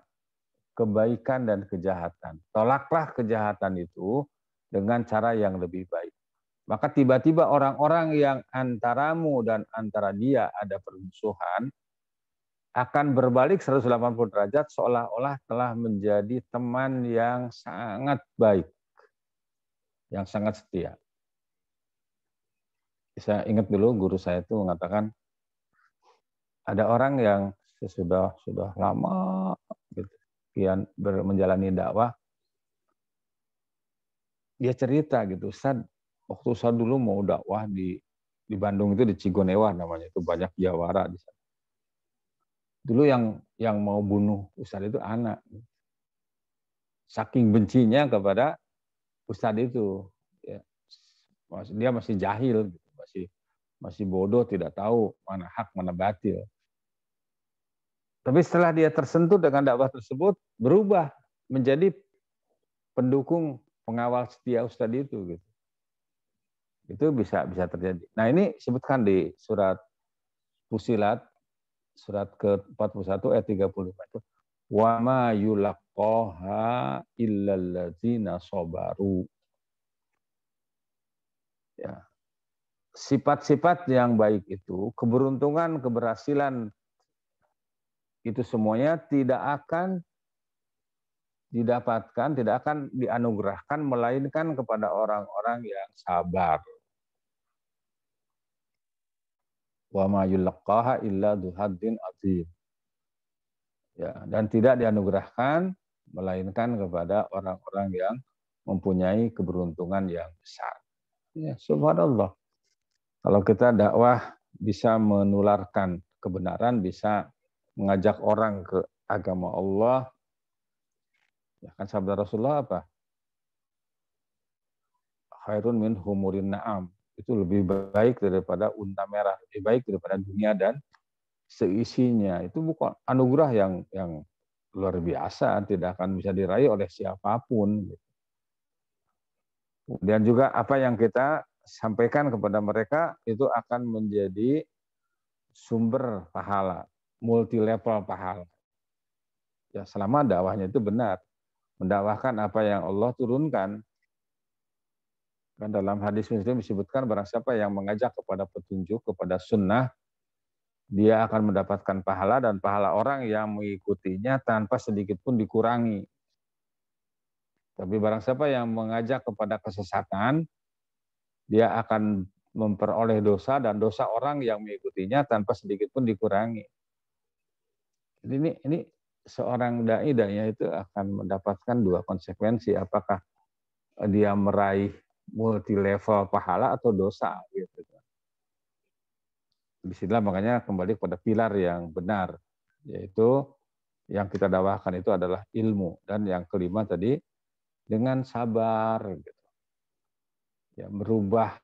kebaikan dan kejahatan. Tolaklah kejahatan itu dengan cara yang lebih baik. Maka tiba-tiba orang-orang yang antaramu dan antara dia ada permusuhan akan berbalik 180 derajat seolah-olah telah menjadi teman yang sangat baik, yang sangat setia. Saya ingat dulu guru saya itu mengatakan ada orang yang sudah lama gitu, menjalani dakwah, dia cerita gitu, Ustaz, waktu saya dulu mau dakwah di Bandung itu di Cigonewa namanya, itu banyak jawara di sana. Dulu yang mau bunuh Ustaz itu anak. Saking bencinya kepada Ustaz itu. Ya. Dia masih jahil, gitu. masih bodoh, tidak tahu mana hak, mana batil. Tapi setelah dia tersentuh dengan dakwah tersebut, berubah menjadi pendukung pengawal setia Ustaz itu. Gitu. Itu bisa terjadi. Nah ini sebutkan di surat Fussilat, surat ke-41 ayat 35 itu. Wa ma yulaqqaha illal ladzina sabaru. Ya. Sifat-sifat yang baik itu, keberuntungan, keberhasilan itu semuanya tidak akan didapatkan, tidak akan dianugerahkan melainkan kepada orang-orang yang sabar. Wa ma yulaqqaha illa dzu haddin adzim. Ya, dan tidak dianugerahkan melainkan kepada orang-orang yang mempunyai keberuntungan yang besar. Ya, subhanallah. Kalau kita dakwah bisa menularkan kebenaran, bisa mengajak orang ke agama Allah. Ya kan sabda Rasulullah apa? Khairun min humurin na'am. itu lebih baik daripada unta merah, lebih baik daripada dunia dan seisinya. Itu bukan anugerah yang luar biasa, tidak akan bisa diraih oleh siapapun. Kemudian juga apa yang kita sampaikan kepada mereka itu akan menjadi sumber pahala, multi level pahala. Ya, selama dakwahnya itu benar, mendakwahkan apa yang Allah turunkan. Dan dalam hadis Muslim disebutkan barang siapa yang mengajak kepada petunjuk, kepada sunnah, dia akan mendapatkan pahala dan pahala orang yang mengikutinya tanpa sedikit pun dikurangi. Tapi barang siapa yang mengajak kepada kesesatan, dia akan memperoleh dosa dan dosa orang yang mengikutinya tanpa sedikit pun dikurangi. Jadi ini seorang dai itu akan mendapatkan dua konsekuensi, apakah dia meraih multi level pahala atau dosa gitu. Disinilah makanya kembali kepada pilar yang benar, yaitu yang kita dakwahkan itu adalah ilmu, dan yang kelima tadi dengan sabar gitu. Ya, merubah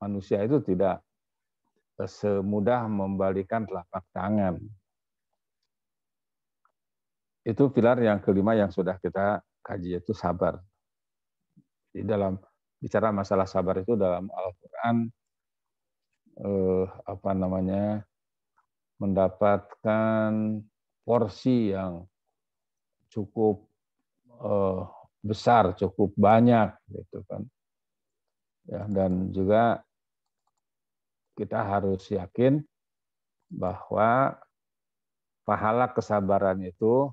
manusia itu tidak semudah membalikan telapak tangan. Itu pilar yang kelima yang sudah kita kaji, yaitu sabar. Di dalam bicara masalah sabar itu dalam Al-Quran mendapatkan porsi yang cukup besar, cukup banyak gitu kan. Ya, dan juga kita harus yakin bahwa pahala kesabaran itu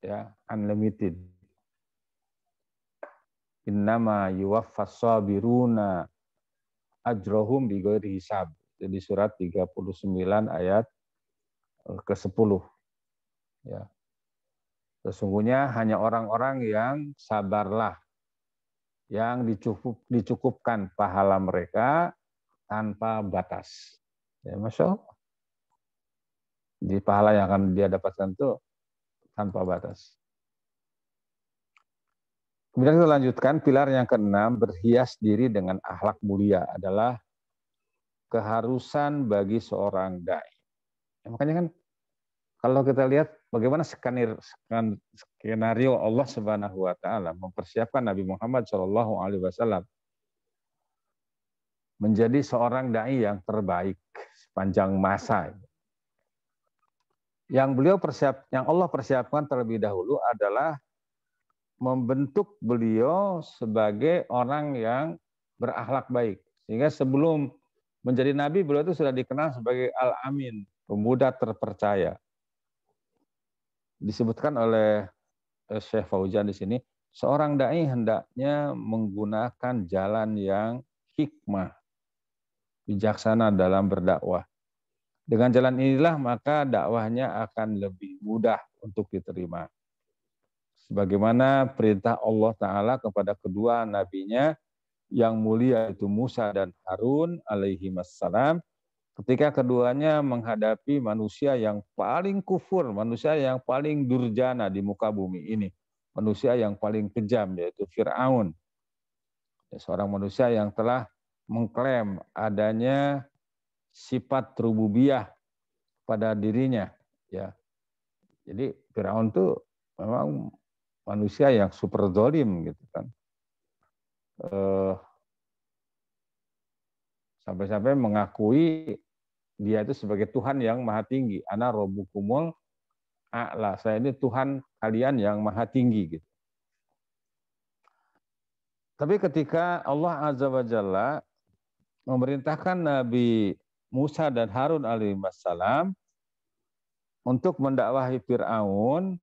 ya unlimited. Innama yuwaffas sabiruna ajrohum bighairi hisab. Jadi surat 39 ayat ke-10. Ya. Sesungguhnya hanya orang-orang yang sabarlah yang dicukupkan pahala mereka tanpa batas. Ya, Masya Allah. Jadi pahala yang akan dia dapatkan itu tanpa batas. Kemudian kita lanjutkan, pilar yang keenam, berhias diri dengan akhlak mulia adalah keharusan bagi seorang dai. Ya, makanya kan kalau kita lihat bagaimana skenario Allah Subhanahu wa taala mempersiapkan Nabi Muhammad SAW menjadi seorang dai yang terbaik sepanjang masa. Yang Allah persiapkan terlebih dahulu adalah membentuk beliau sebagai orang yang berakhlak baik. Sehingga sebelum menjadi nabi, beliau itu sudah dikenal sebagai Al-Amin, pemuda terpercaya. Disebutkan oleh Syekh Fauzan di sini, seorang dai hendaknya menggunakan jalan yang hikmah, bijaksana dalam berdakwah. Dengan jalan inilah maka dakwahnya akan lebih mudah untuk diterima. Sebagaimana perintah Allah Ta'ala kepada kedua nabinya yang mulia itu Musa dan Harun alaihi wassalam, ketika keduanya menghadapi manusia yang paling kufur, manusia yang paling durjana di muka bumi ini, manusia yang paling kejam yaitu Fir'aun, seorang manusia yang telah mengklaim adanya sifat rububiyah pada dirinya. Ya, jadi Fir'aun itu memang manusia yang super zalim gitu kan. Sampai-sampai mengakui dia itu sebagai Tuhan yang maha tinggi. Ana rabbukumul a'la. Saya ini Tuhan kalian yang maha tinggi gitu. Tapi ketika Allah Azza wa Jalla memerintahkan Nabi Musa dan Harun alaihissalam untuk mendakwahi Fir'aun,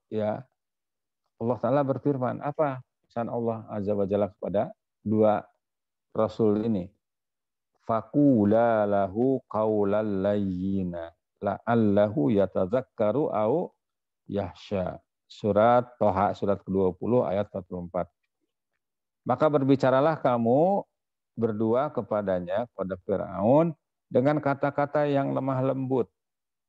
ya Allah Ta'ala berfirman, apa pesan Allah Azza wa Jalla kepada dua Rasul ini? Faqula lahu qawlan layyina la'allahu yatadzakkaru au yahsya. Surat Toha, surat ke-20 ayat 44. Maka berbicaralah kamu berdua kepadanya, kepada Fir'aun, dengan kata-kata yang lemah lembut.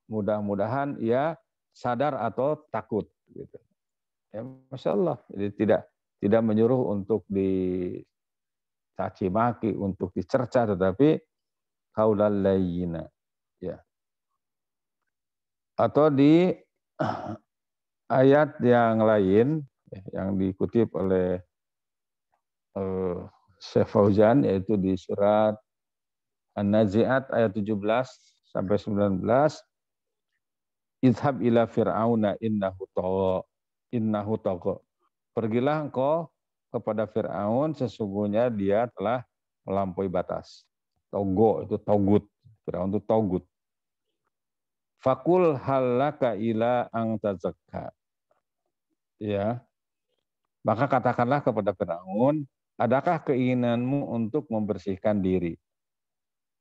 Mudah-mudahan ia sadar atau takut. Gitu. Ya, Masya Allah. Jadi tidak menyuruh untuk dicaci maki, untuk dicerca, tetapi qaulal layyina. Ya. Atau di ayat yang lain yang dikutip oleh Syekh Fauzan, yaitu di surat An-Nazi'at ayat 17 sampai 19, idhab ila fir'auna innahu tagha. Pergilah engkau kepada Fir'aun, sesungguhnya dia telah melampaui batas. Togo itu togut. Fir'aun itu togut. Fakul halaka ila ang tazakka. Ya. Maka katakanlah kepada Fir'aun, adakah keinginanmu untuk membersihkan diri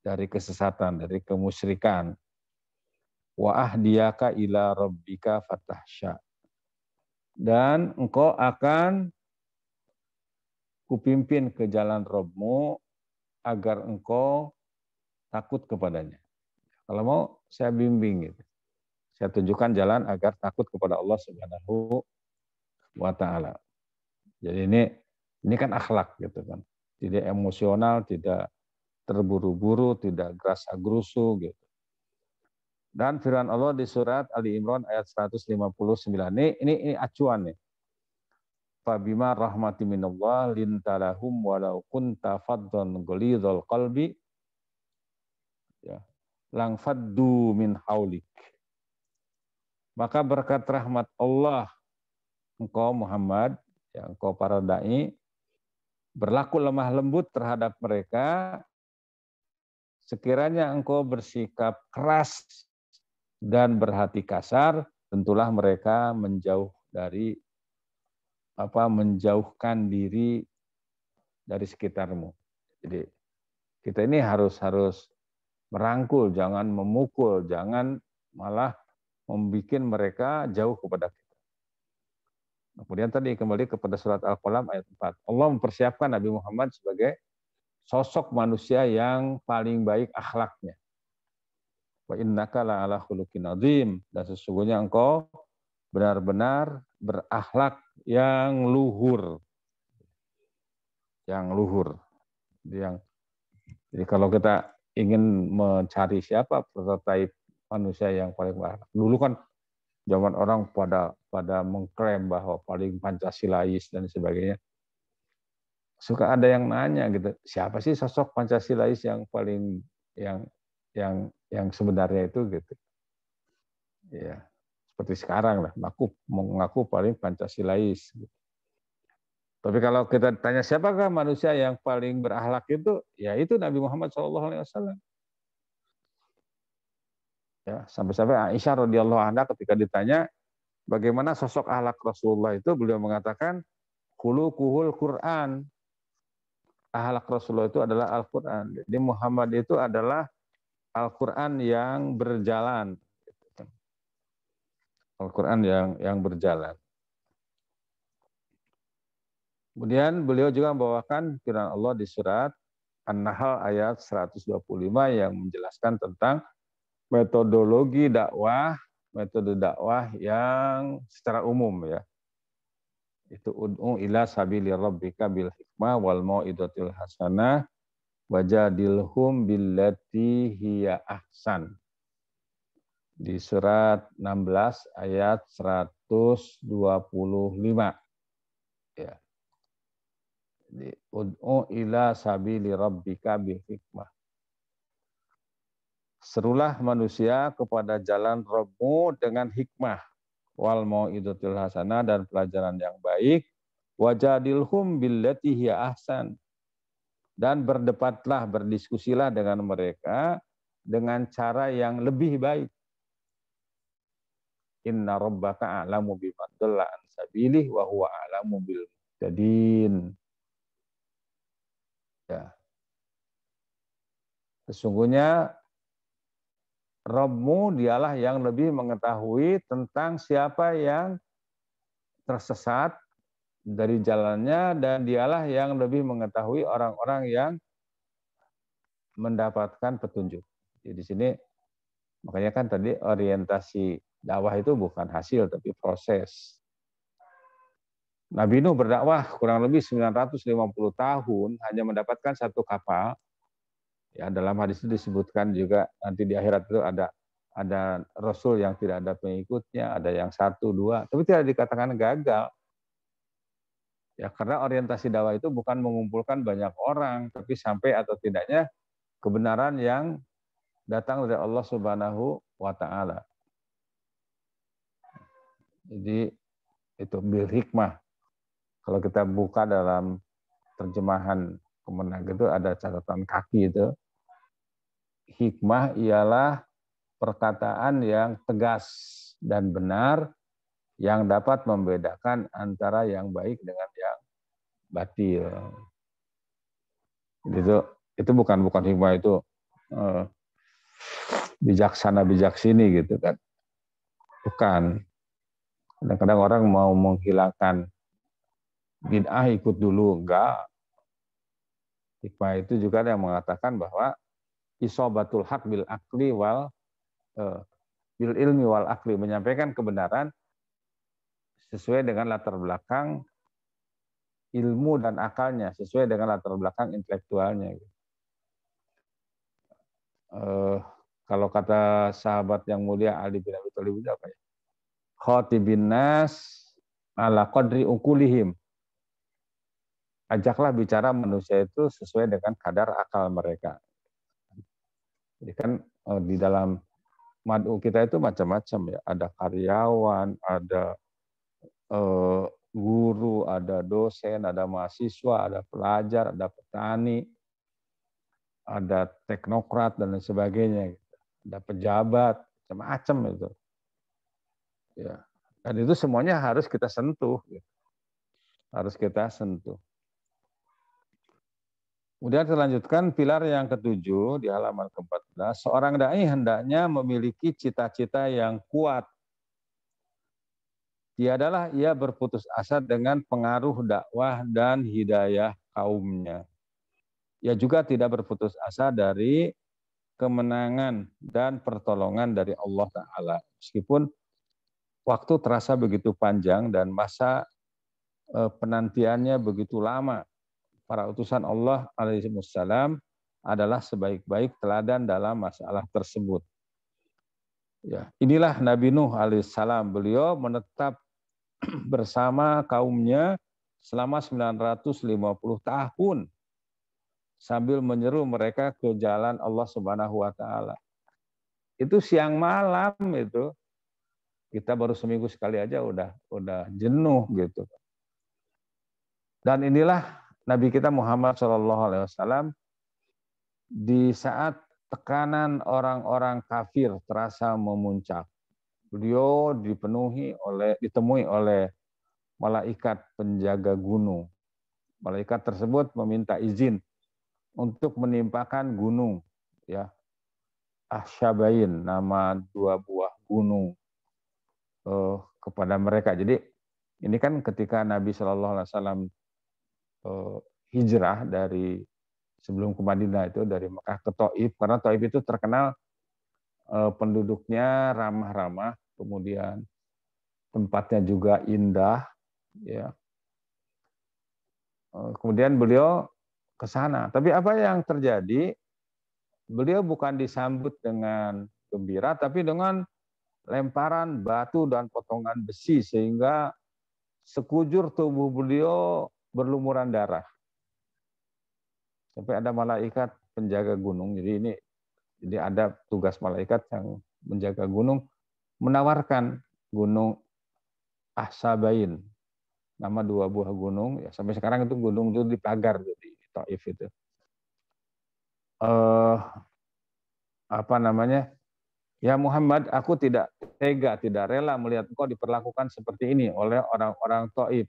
dari kesesatan, dari kemusyrikan? Wa ahdiyaka ila rabbika fatahsya. Dan engkau akan kupimpin ke jalan Rabbmu agar engkau takut kepadanya. Kalau mau saya bimbing gitu. Saya tunjukkan jalan agar takut kepada Allah Subhanahu wa taala. Jadi ini kan akhlak gitu kan. Tidak emosional, tidak terburu-buru, tidak gerasa-gerusu gitu. Dan firman Allah di surat Ali Imran ayat 159 ini acuan nih. Fabima rahmati minallah lintalahum walau kunta faddan ghalidhal qalbi ya lang faddu min haulik. Maka berkat rahmat Allah engkau Muhammad, ya engkau para dai, berlaku lemah lembut terhadap mereka. Sekiranya engkau bersikap keras dan berhati kasar, tentulah mereka menjauhkan diri dari sekitarmu. Jadi kita ini harus merangkul, jangan memukul, jangan malah membuat mereka jauh kepada kita. Kemudian tadi kembali kepada surat Al-Qalam ayat 4. Allah mempersiapkan Nabi Muhammad sebagai sosok manusia yang paling baik akhlaknya. Wa innaka la'ala khuluqin adzim, dan sesungguhnya engkau benar-benar berakhlak yang luhur. Yang luhur. Jadi kalau kita ingin mencari siapa prototipe manusia yang paling berakhlak. Dulu kan zaman orang pada mengklaim bahwa paling Pancasilais dan sebagainya. Suka ada yang nanya gitu, siapa sih sosok Pancasilais yang paling yang sebenarnya itu gitu. Ya, seperti sekarang lah, mengaku paling Pancasilais gitu. Tapi kalau kita tanya siapakah manusia yang paling berakhlak itu, ya itu Nabi Muhammad SAW. Ya, sampai-sampai Aisyah radhiyallahu anha ketika ditanya bagaimana sosok akhlak Rasulullah itu, beliau mengatakan khuluquhul Quran. Akhlak Rasulullah itu adalah Al-Quran. Jadi Muhammad itu adalah Al-Quran yang berjalan. Al-Quran yang berjalan. Kemudian beliau juga membawakan firman Allah di surat An-Nahl ayat 125 yang menjelaskan tentang metode dakwah yang secara umum ya. Itu ud'u ila sabili rabbika bil hikmah wal mau'izatil hasanah wajadilhum billati hiya ahsan. Di surat 16 ayat 125. Ya. Ud'u ila sabili rabbika bil hikmah. Serulah manusia kepada jalan Rabbmu dengan hikmah wal mau'izatil hasanah, dan pelajaran yang baik, wajadilhum billati hiya ahsan, dan berdebatlah, berdiskusilah dengan mereka dengan cara yang lebih baik. Inna rabbaka a'lamu biman dhalla an sabilihi wa huwa a'lamu bil muhtadin. Ya. Sesungguhnya Rabbmu dialah yang lebih mengetahui tentang siapa yang tersesat dari jalannya, dan dialah yang lebih mengetahui orang-orang yang mendapatkan petunjuk. Jadi di sini makanya kan tadi orientasi dakwah itu bukan hasil tapi proses. Nabi Nuh berdakwah kurang lebih 950 tahun hanya mendapatkan satu kapal. Ya, dalam hadis itu disebutkan juga nanti di akhirat itu ada rasul yang tidak ada pengikutnya, ada yang satu dua, tapi tidak dikatakan gagal. Ya, karena orientasi dakwah itu bukan mengumpulkan banyak orang, tapi sampai atau tidaknya kebenaran yang datang dari Allah Subhanahu wa taala. Jadi itu bil hikmah. Kalau kita buka dalam terjemahan Kemenag itu ada catatan kaki itu. Hikmah ialah perkataan yang tegas dan benar yang dapat membedakan antara yang baik dengan yang batil. Itu bukan hikmah itu bijaksana bijaksini gitu kan. Bukan. Kadang-kadang orang mau menghilangkan bid'ah ikut dulu, enggak. Hikmah itu juga ada yang mengatakan bahwa isobatul haq bil akli bil ilmi wal akli, menyampaikan kebenaran sesuai dengan latar belakang ilmu dan akalnya, sesuai dengan latar belakang intelektualnya. Kalau kata sahabat yang mulia Ali bin Abi Thalib itu apa ya? Khatibin nas ala qadri ukulihim. Ajaklah bicara manusia itu sesuai dengan kadar akal mereka. Jadi kan di dalam mad'u kita itu macam-macam ya. Ada karyawan, ada guru, ada dosen, ada mahasiswa, ada pelajar, ada petani, ada teknokrat dan lain sebagainya. Ada pejabat, macam-macam itu. Ya. Dan itu semuanya harus kita sentuh. Harus kita sentuh. Kemudian kita lanjutkan pilar yang ketujuh di halaman ke-14. Seorang dai hendaknya memiliki cita-cita yang kuat. Tiadalah ia berputus asa dengan pengaruh dakwah dan hidayah kaumnya. Ia juga tidak berputus asa dari kemenangan dan pertolongan dari Allah Ta'ala. Meskipun waktu terasa begitu panjang dan masa penantiannya begitu lama. Para utusan Allah alaihissalam adalah sebaik-baik teladan dalam masalah tersebut. Ya, inilah Nabi Nuh alaihissalam. Beliau menetap bersama kaumnya selama 950 tahun sambil menyeru mereka ke jalan Allah Subhanahu wa taala. Itu siang malam itu. Kita baru seminggu sekali aja udah jenuh gitu. Dan inilah Nabi kita Muhammad SAW di saat tekanan orang-orang kafir terasa memuncak. Beliau ditemui oleh malaikat penjaga gunung. Malaikat tersebut meminta izin untuk menimpakan gunung, ya, Ahsyabain, nama dua buah gunung kepada mereka. Jadi ini kan ketika Nabi SAW hijrah dari sebelum ke Madinah itu dari Mekah ke Taif, karena Taif itu terkenal penduduknya ramah-ramah, kemudian tempatnya juga indah, ya. Kemudian beliau ke sana. Tapi apa yang terjadi? Beliau bukan disambut dengan gembira, tapi dengan lemparan batu dan potongan besi sehingga sekujur tubuh beliau berlumuran darah. Sampai ada malaikat penjaga gunung. Jadi ada tugas malaikat yang menjaga gunung, menawarkan gunung Ahsabain, nama dua buah gunung. Ya, sampai sekarang itu gunung itu dipagar di Taif itu. Apa namanya? Ya Muhammad, aku tidak tega, tidak rela melihat engkau diperlakukan seperti ini oleh orang-orang Taif.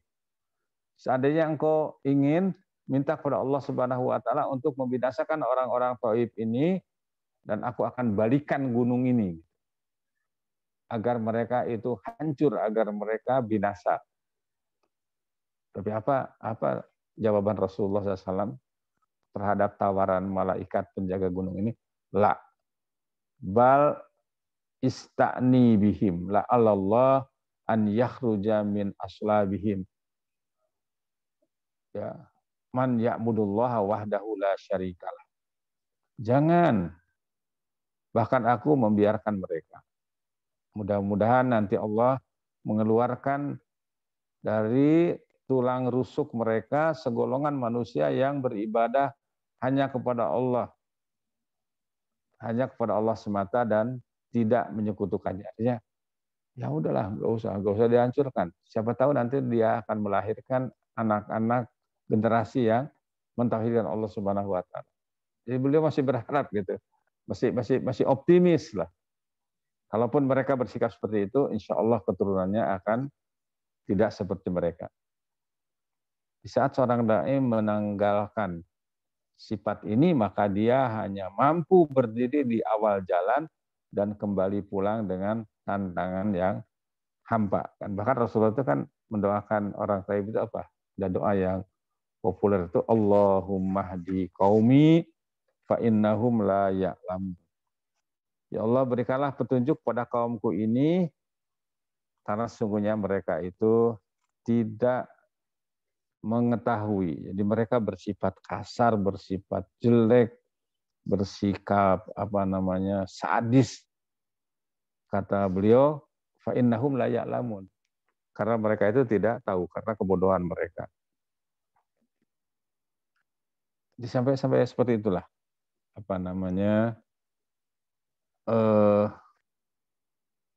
Seandainya engkau ingin, minta kepada Allah Subhanahu wa taala untuk membinasakan orang-orang Taif ini, dan aku akan balikan gunung ini agar mereka itu hancur, agar mereka binasa. Tapi apa jawaban Rasulullah SAW terhadap tawaran malaikat penjaga gunung ini? La, bal ista'ni bihim, la Allah an yakhruja min aslabihim. Ya, man ya'budullaha wahdahu la syarikalah. Jangan, bahkan aku membiarkan mereka. Mudah-mudahan nanti Allah mengeluarkan dari tulang rusuk mereka segolongan manusia yang beribadah hanya kepada Allah. Hanya kepada Allah semata dan tidak menyekutukannya. Artinya, ya udahlah, nggak usah dihancurkan. Siapa tahu nanti dia akan melahirkan anak-anak generasi yang mentauhidkan Allah Subhanahu wa taala. Jadi beliau masih berharap gitu. Masih optimis lah. Kalaupun mereka bersikap seperti itu, insya Allah keturunannya akan tidak seperti mereka. Di saat seorang dai menanggalkan sifat ini, maka dia hanya mampu berdiri di awal jalan dan kembali pulang dengan tantangan yang hampa. Bahkan Rasulullah itu kan mendoakan orang taib itu apa? Ada doa yang populer itu, Allahumma hdi qaumi fa innahum la ya'lam. Ya Allah, berikanlah petunjuk pada kaumku ini karena sesungguhnya mereka itu tidak mengetahui. Jadi mereka bersifat kasar, bersifat jelek, bersikap sadis. Kata beliau, fa innahum la ya'lamun. Karena mereka itu tidak tahu karena kebodohan mereka. Sampai seperti itulah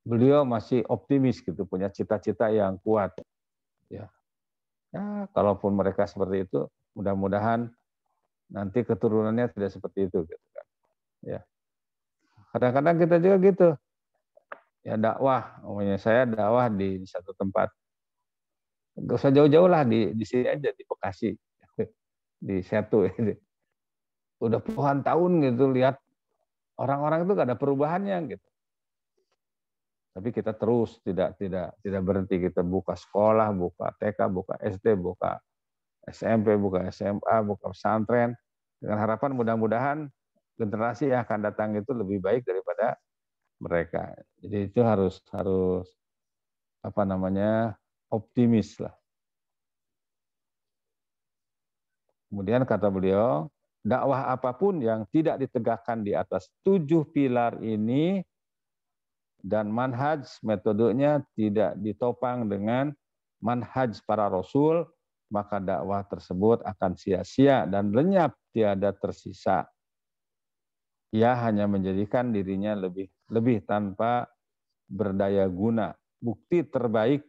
beliau masih optimis gitu, punya cita-cita yang kuat. Ya, kalaupun mereka seperti itu, mudah-mudahan nanti keturunannya tidak seperti itu. Gitu kan. Ya, kadang-kadang kita juga gitu. Ya dakwah, saya dakwah di satu tempat. Gak usah jauh-jauh lah di sini aja di Bekasi, di Setu. Udah puluhan tahun gitu lihat orang-orang itu gak ada perubahannya gitu. Tapi kita terus tidak berhenti, kita buka sekolah, buka TK, buka SD, buka SMP, buka SMA, buka pesantren dengan harapan mudah-mudahan generasi yang akan datang itu lebih baik daripada mereka. Jadi itu harus optimis lah. Kemudian kata beliau, dakwah apapun yang tidak ditegakkan di atas 7 pilar ini dan manhaj metodenya tidak ditopang dengan manhaj para rasul, maka dakwah tersebut akan sia-sia dan lenyap tiada tersisa. Ia hanya menjadikan dirinya lebih tanpa berdaya guna. Bukti terbaik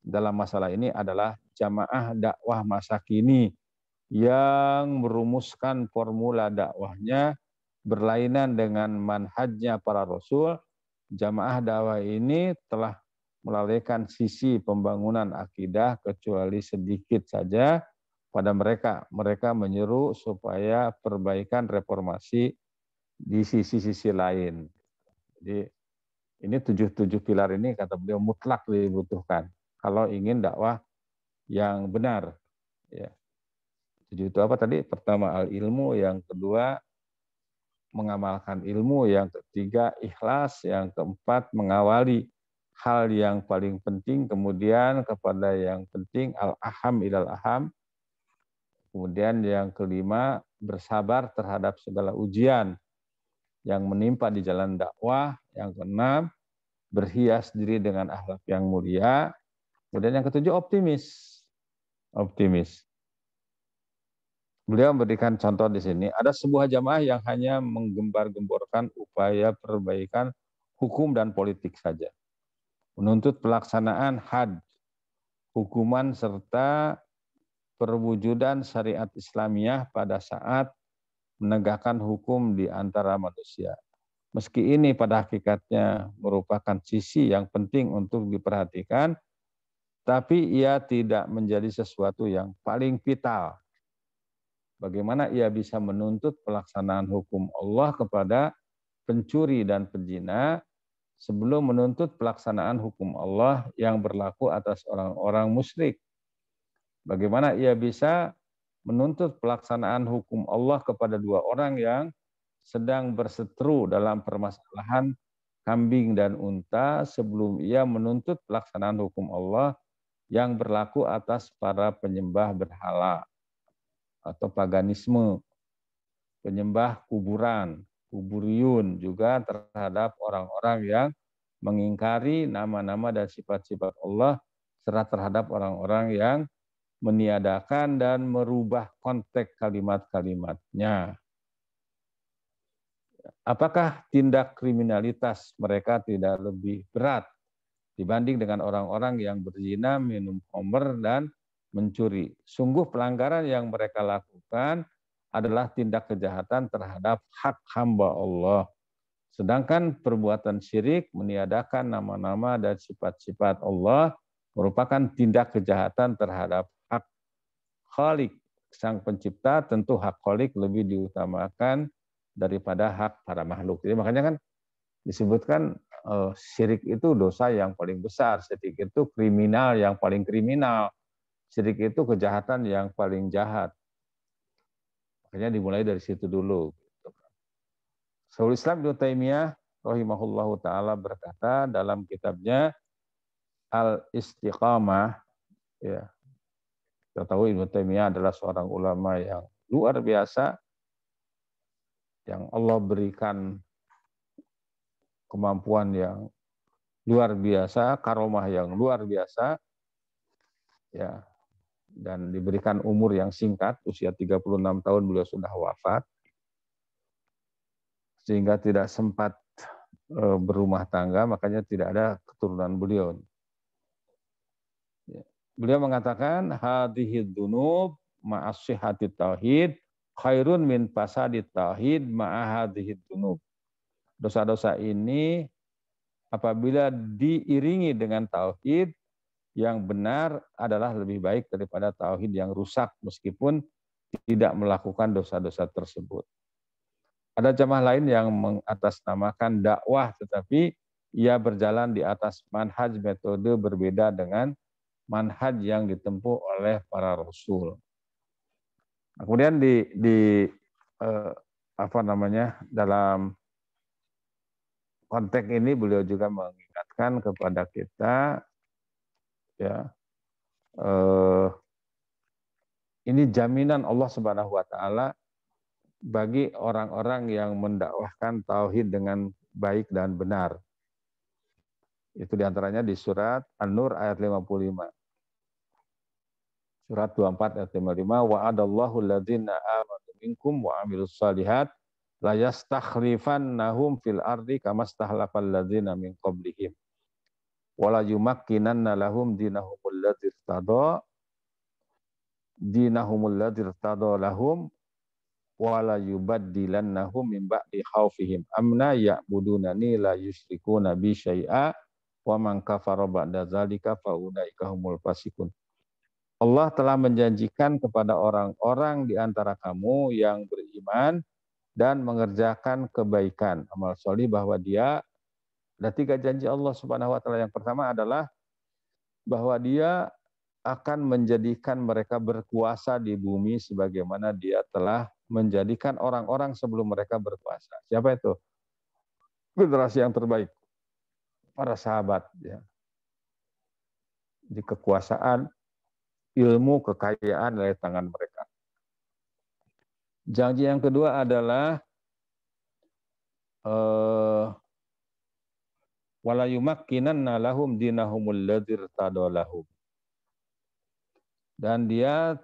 dalam masalah ini adalah jamaah dakwah masa kini yang merumuskan formula dakwahnya berlainan dengan manhajnya para rasul. Jamaah dakwah ini telah melalaikan sisi pembangunan akidah kecuali sedikit saja pada mereka. Mereka menyeru supaya perbaikan reformasi di sisi-sisi lain. Jadi ini 7 pilar ini kata beliau mutlak dibutuhkan kalau ingin dakwah yang benar. Ya. 7 itu apa tadi? Pertama al-ilmu, yang kedua mengamalkan ilmu, yang ketiga ikhlas, yang keempat mengawali hal yang paling penting, kemudian kepada yang penting al-aham ilal aham, kemudian yang kelima bersabar terhadap segala ujian yang menimpa di jalan dakwah, yang keenam berhias diri dengan akhlak yang mulia, kemudian yang ketujuh optimis. Beliau memberikan contoh di sini, ada sebuah jamaah yang hanya menggembar-gemborkan upaya perbaikan hukum dan politik saja. Menuntut pelaksanaan had, hukuman serta perwujudan syariat Islamiyah pada saat menegakkan hukum di antara manusia. Meski ini pada hakikatnya merupakan sisi yang penting untuk diperhatikan, tapi ia tidak menjadi sesuatu yang paling vital. Bagaimana ia bisa menuntut pelaksanaan hukum Allah kepada pencuri dan penzina sebelum menuntut pelaksanaan hukum Allah yang berlaku atas orang-orang musyrik? Bagaimana ia bisa menuntut pelaksanaan hukum Allah kepada 2 orang yang sedang berseteru dalam permasalahan kambing dan unta sebelum ia menuntut pelaksanaan hukum Allah yang berlaku atas para penyembah berhala atau paganisme, penyembah kuburan, kuburiyun, juga terhadap orang-orang yang mengingkari nama-nama dan sifat-sifat Allah, serta terhadap orang-orang yang meniadakan dan merubah konteks kalimat-kalimatnya. Apakah tindak kriminalitas mereka tidak lebih berat dibanding dengan orang-orang yang berzina, minum khamr, dan mencuri? Sungguh pelanggaran yang mereka lakukan adalah tindak kejahatan terhadap hak hamba Allah. Sedangkan perbuatan syirik, meniadakan nama-nama dan sifat-sifat Allah, merupakan tindak kejahatan terhadap hak Khalik, sang pencipta. Tentu hak Khalik lebih diutamakan daripada hak para makhluk. Jadi makanya kan disebutkan syirik itu dosa yang paling besar, syirik itu kriminal yang paling kriminal, syirik itu kejahatan yang paling jahat. Makanya dimulai dari situ dulu. Syekhul Islam Ibnu Taimiyah rahimahullahu taala berkata dalam kitabnya Al-Istiqamah, ya. Kita tahu Ibnu Taimiyah adalah seorang ulama yang luar biasa, yang Allah berikan kemampuan yang luar biasa, karomah yang luar biasa, ya, dan diberikan umur yang singkat, usia 36 tahun beliau sudah wafat, sehingga tidak sempat berumah tangga, makanya tidak ada keturunan beliau. Beliau mengatakan, hadhihi dzunub ma'as sihhatit tauhid khairun min fasadit tauhid ma'a hadhihi dzunub. Dosa-dosa ini apabila diiringi dengan tauhid yang benar adalah lebih baik daripada tauhid yang rusak meskipun tidak melakukan dosa-dosa tersebut. Ada jamaah lain yang mengatasnamakan dakwah tetapi ia berjalan di atas manhaj metode berbeda dengan manhaj yang ditempuh oleh para rasul. Kemudian dalam konteks ini beliau juga mengingatkan kepada kita, ya, ini jaminan Allah Subhanahu wa taala bagi orang-orang yang mendakwahkan tauhid dengan baik dan benar. Itu diantaranya di surat An-Nur ayat 55. Surat 24 ayat 55, wa'adallahu alladzina amanu minkum wa amilus shalihat la yastakhlifannahum fil ardi kama stahlafal ladzina min qablihim wa la yumakkinanna lahum dinahumul ladzi irtada lahum wa la yubaddilannahum min ba'di khaufihim amna ya'budunani la yusyrikuna bi syai'a wa man kafara ba'da dzalika fa ulaika humul fasiqun. Allah telah menjanjikan kepada orang-orang di antara kamu yang beriman dan mengerjakan kebaikan, amal solih, bahwa dia, ada 3 janji Allah Subhanahu wa taala. Yang pertama adalah bahwa dia akan menjadikan mereka berkuasa di bumi sebagaimana dia telah menjadikan orang-orang sebelum mereka berkuasa. Siapa itu? Generasi yang terbaik, para sahabat, ya. Di kekuasaan, ilmu, kekayaan dari tangan mereka. Janji yang kedua adalah wala yumakkinanna lahum dinahumul ladzir tadalahum. Dan dia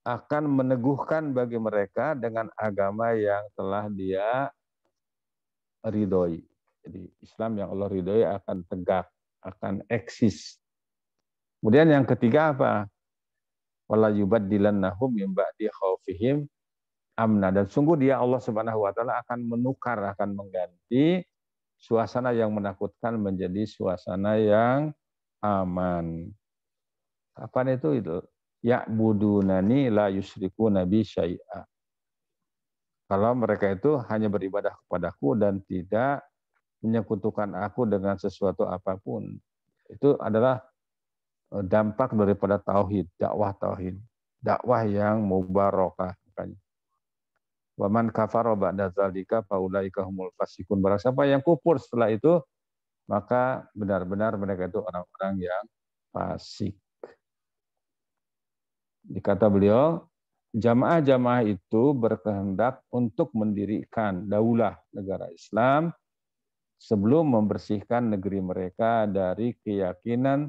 akan meneguhkan bagi mereka dengan agama yang telah dia ridhoi. Jadi Islam yang Allah ridhoi akan tegak, akan eksis. Kemudian yang ketiga apa? Wala yubaddilannahum min ba'di khaufihim amna. Dan sungguh dia Allah Subhanahu wa taala akan menukar, akan mengganti suasana yang menakutkan menjadi suasana yang aman. Kapan itu? Ya'budunani la yusyrikuna bi syai'a. Kalau mereka itu hanya beribadah kepadaku dan tidak menyekutukan aku dengan sesuatu apapun. Itu adalah dampak daripada tauhid, dakwah tauhid. Dakwah yang mubarakah. Wa man kafara ba'da dzalika fa ulaika humul fasiqun. Barang siapa yang kufur setelah itu, maka benar-benar mereka itu orang-orang yang fasik. Dikata beliau, jamaah-jamaah itu berkehendak untuk mendirikan daulah negara Islam sebelum membersihkan negeri mereka dari keyakinan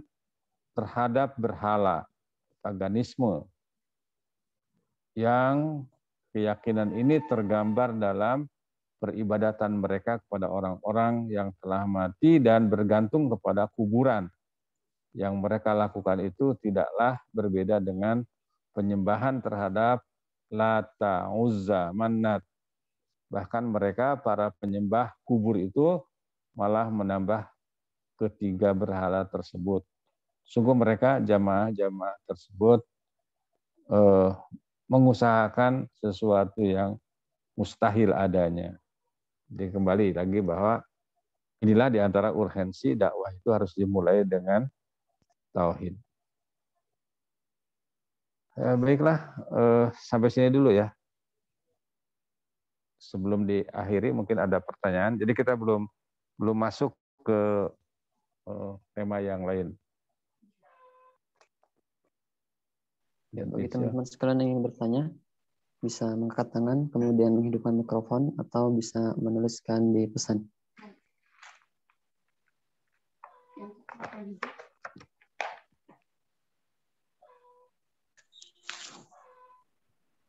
terhadap berhala, paganisme, yang keyakinan ini tergambar dalam peribadatan mereka kepada orang-orang yang telah mati dan bergantung kepada kuburan. Yang mereka lakukan itu tidaklah berbeda dengan penyembahan terhadap Lata, Uzza, Manat. Bahkan mereka, para penyembah kubur itu, malah menambah ketiga berhala tersebut. Sungguh mereka, jamaah-jamaah tersebut, mengusahakan sesuatu yang mustahil adanya. Jadi kembali lagi bahwa inilah di antara urgensi dakwah itu harus dimulai dengan tauhid. Baiklah, sampai sini dulu ya. Sebelum diakhiri mungkin ada pertanyaan. Jadi kita belum masuk ke tema yang lain. Bagi teman-teman sekalian yang ingin bertanya, bisa mengangkat tangan, kemudian menghidupkan mikrofon, atau bisa menuliskan di pesan.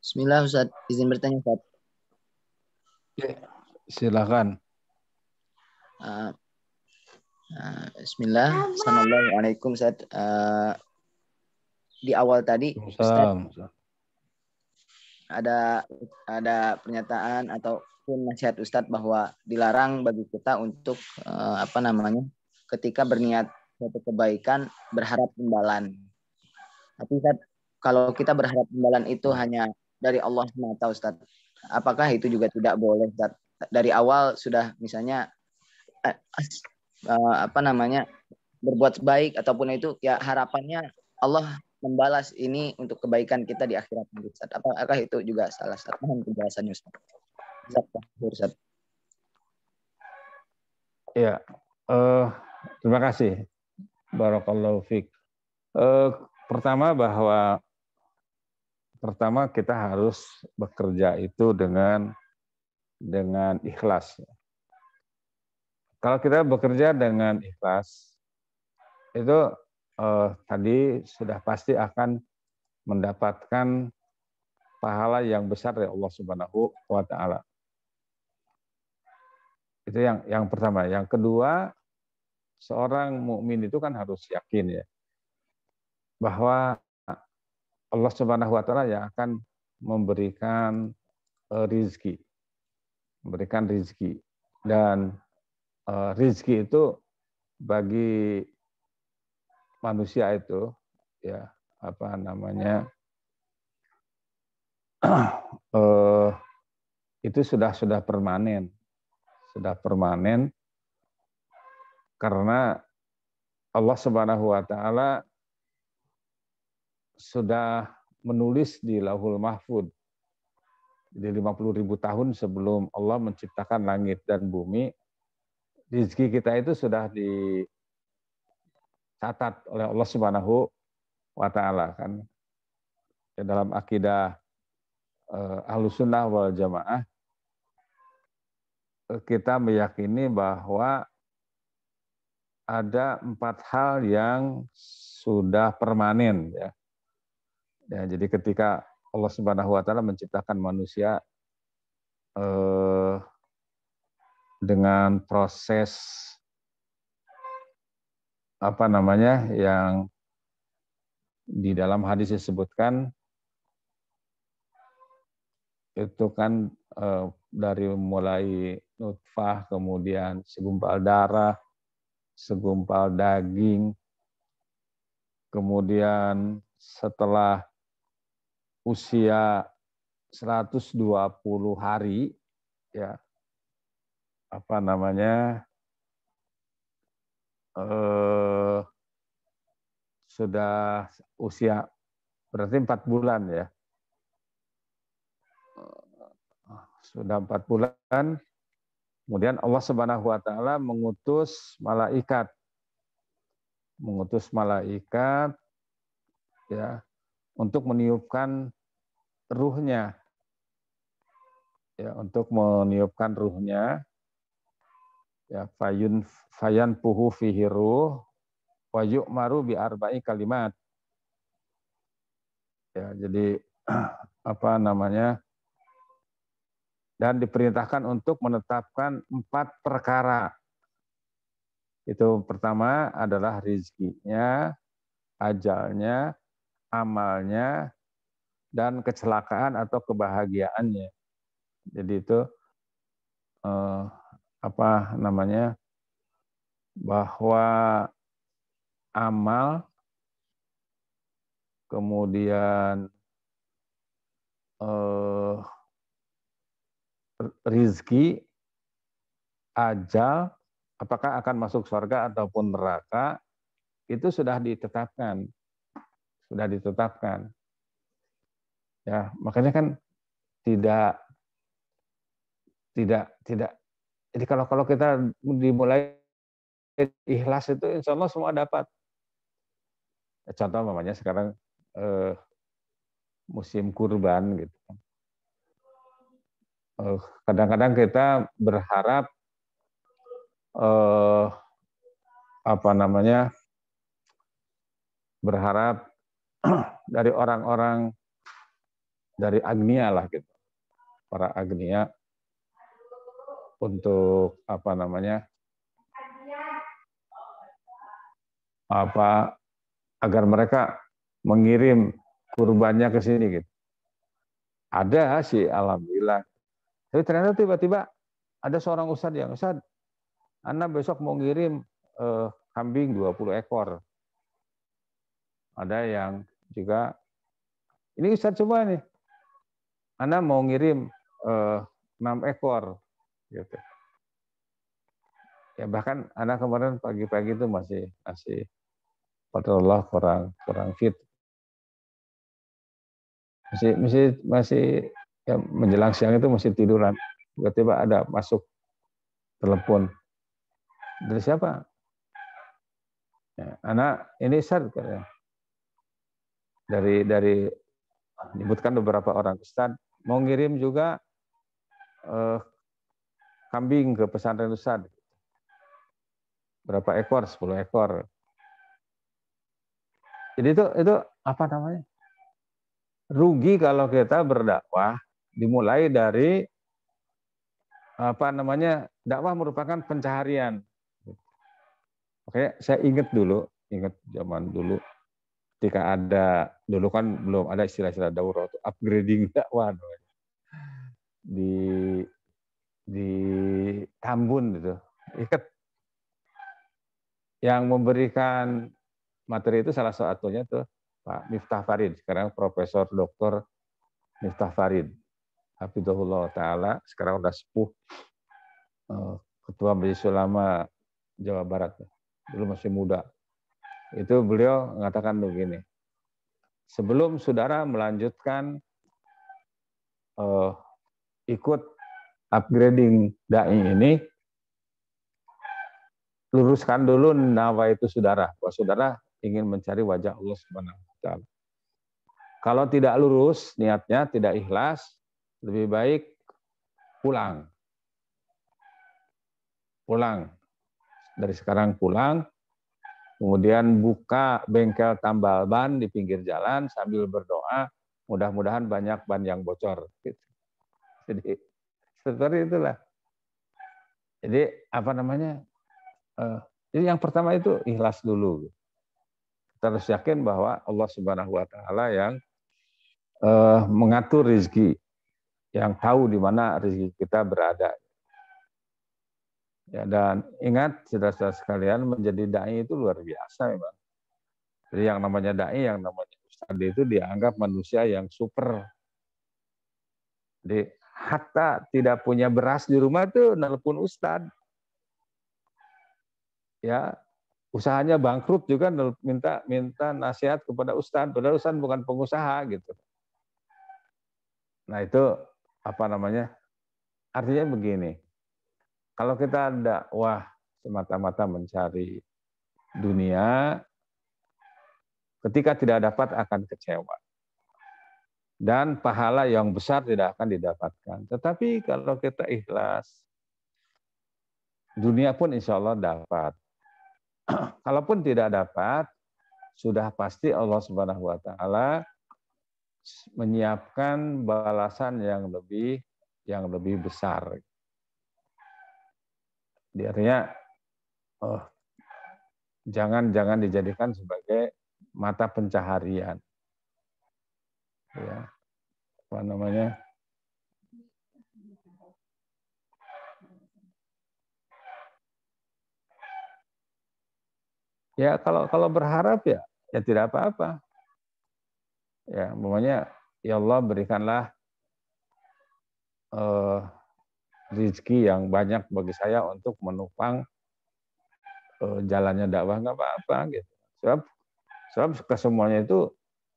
Bismillah Ustaz, izin bertanya Ustaz. Silakan. Bismillah, Assalamualaikum Ustaz. Di awal tadi Ustaz ada pernyataan ataupun nasihat Ustaz bahwa dilarang bagi kita untuk ketika berniat suatu kebaikan berharap imbalan. Tapi Ustaz, kalau kita berharap imbalan itu hanya dari Allah SWT, Ustaz, apakah itu juga tidak boleh, Ustaz? Dari awal sudah misalnya berbuat baik ataupun itu ya harapannya Allah membalas ini untuk kebaikan kita di akhirat, Ustaz. Apakah itu juga salah satu penjelasannya, Ustaz? Ustaz. Ya, terima kasih. Barakallahu fiik. Pertama kita harus bekerja itu dengan ikhlas. Kalau kita bekerja dengan ikhlas, itu tadi sudah pasti akan mendapatkan pahala yang besar dari Allah Subhanahu wa Ta'ala. Itu yang pertama. Yang kedua, seorang mukmin itu kan harus yakin ya bahwa Allah Subhanahu wa Ta'ala yang akan memberikan rizki, dan rizki itu bagi manusia itu ya itu sudah permanen, karena Allah Subhanahu wa Ta'ala sudah menulis di Lauhul Mahfud di 50.000 tahun sebelum Allah menciptakan langit dan bumi. Rezeki kita itu sudah dicatat oleh Allah Subhanahu wa Ta'ala kan. Dalam akidah Ahlussunnah wal Jamaah, kita meyakini bahwa ada 4 hal yang sudah permanen ya. Jadi ketika Allah Subhanahu wa Ta'ala menciptakan manusia dengan proses yang di dalam hadis disebutkan itu kan dari mulai nutfah, kemudian segumpal darah, segumpal daging, kemudian setelah usia 120 hari ya sudah usia berarti 4 bulan ya. Sudah 4 bulan Kemudian Allah Subhanahu wa taala mengutus malaikat ya untuk meniupkan ruhnya ya fayan puhu fihi ruh wa yu'maru bi arba'i kalimat ya jadi apa namanya dan diperintahkan untuk menetapkan 4 perkara. Itu pertama adalah rizkinya, ajalnya, amalnya, dan kecelakaan atau kebahagiaannya. Jadi itu bahwa amal, kemudian rizki, ajal, apakah akan masuk surga ataupun neraka, itu sudah ditetapkan. Ya, makanya kan tidak. Jadi kalau kita dimulai ikhlas itu, insya Allah semua dapat. Contoh namanya sekarang musim kurban gitu. Kadang-kadang kita berharap dari orang-orang dari agnia lah gitu, para agnia untuk agar mereka mengirim kurbannya ke sini gitu. Ada sih alhamdulillah. Tapi ternyata tiba-tiba ada seorang ustadz yang, Ustadz, Anda besok mau ngirim kambing 20 ekor. Ada yang juga, ini Ustadz coba nih, Anda mau ngirim 6 ekor. Gitu. Ya bahkan Anda kemarin pagi-pagi itu masih Padahal kurang fit. Masih ya, menjelang siang itu masih tiduran. Tiba-tiba ada masuk telepon. Dari siapa? Ya, anak ini Ustaz, dari menyebutkan beberapa orang Ustaz mau ngirim juga kambing ke pesantren Ustaz. Berapa ekor? 10 ekor. Jadi itu apa namanya? Rugi kalau kita berdakwah dimulai dari dakwah merupakan pencaharian. Oke, saya ingat zaman dulu ketika dulu kan belum ada istilah-istilah daurah, upgrading dakwah di Tambun gitu. Ikat yang memberikan materi itu salah satunya tuh Pak Miftah Farid, sekarang Profesor Dr. Miftah Farid. Hafizahullah Ta'ala, sekarang udah sepuh, Ketua Majelis Ulama Jawa Barat. Dulu masih muda. Itu beliau mengatakan begini, sebelum saudara melanjutkan ikut upgrading da'i ini, luruskan dulu nawa itu saudara, bahwa saudara ingin mencari wajah Allah Subhanahu wa taala. Kalau tidak lurus niatnya, tidak ikhlas, lebih baik pulang. Dari sekarang pulang, kemudian buka bengkel tambal ban di pinggir jalan sambil berdoa, mudah-mudahan banyak ban yang bocor. Jadi seperti itulah. Jadi jadi yang pertama itu ikhlas dulu. Kita harus yakin bahwa Allah Subhanahu wa taala yang mengatur rezeki, yang tahu di mana rezeki kita berada. Ya, dan ingat saudara-saudara sekalian, menjadi dai itu luar biasa memang. Jadi yang namanya dai, yang namanya ustadz itu dianggap manusia yang super. Jadi hatta tidak punya beras di rumah tuh nelpon ustadz. Ya, usahanya bangkrut juga minta nasihat kepada ustadz, padahal ustadz bukan pengusaha gitu. Nah, itu artinya begini. Kalau kita dakwah semata-mata mencari dunia, ketika tidak dapat akan kecewa. Dan pahala yang besar tidak akan didapatkan. Tetapi kalau kita ikhlas, dunia pun insya Allah dapat. Kalaupun tidak dapat, sudah pasti Allah Subhanahu wa Ta'ala menyiapkan balasan yang lebih besar. Artinya, jangan dijadikan sebagai mata pencaharian. Ya, apa namanya? Ya kalau berharap ya tidak apa-apa. Ya, umpamanya ya Allah berikanlah rezeki yang banyak bagi saya untuk menopang jalannya dakwah, nggak apa-apa gitu. Sebab kesemuanya itu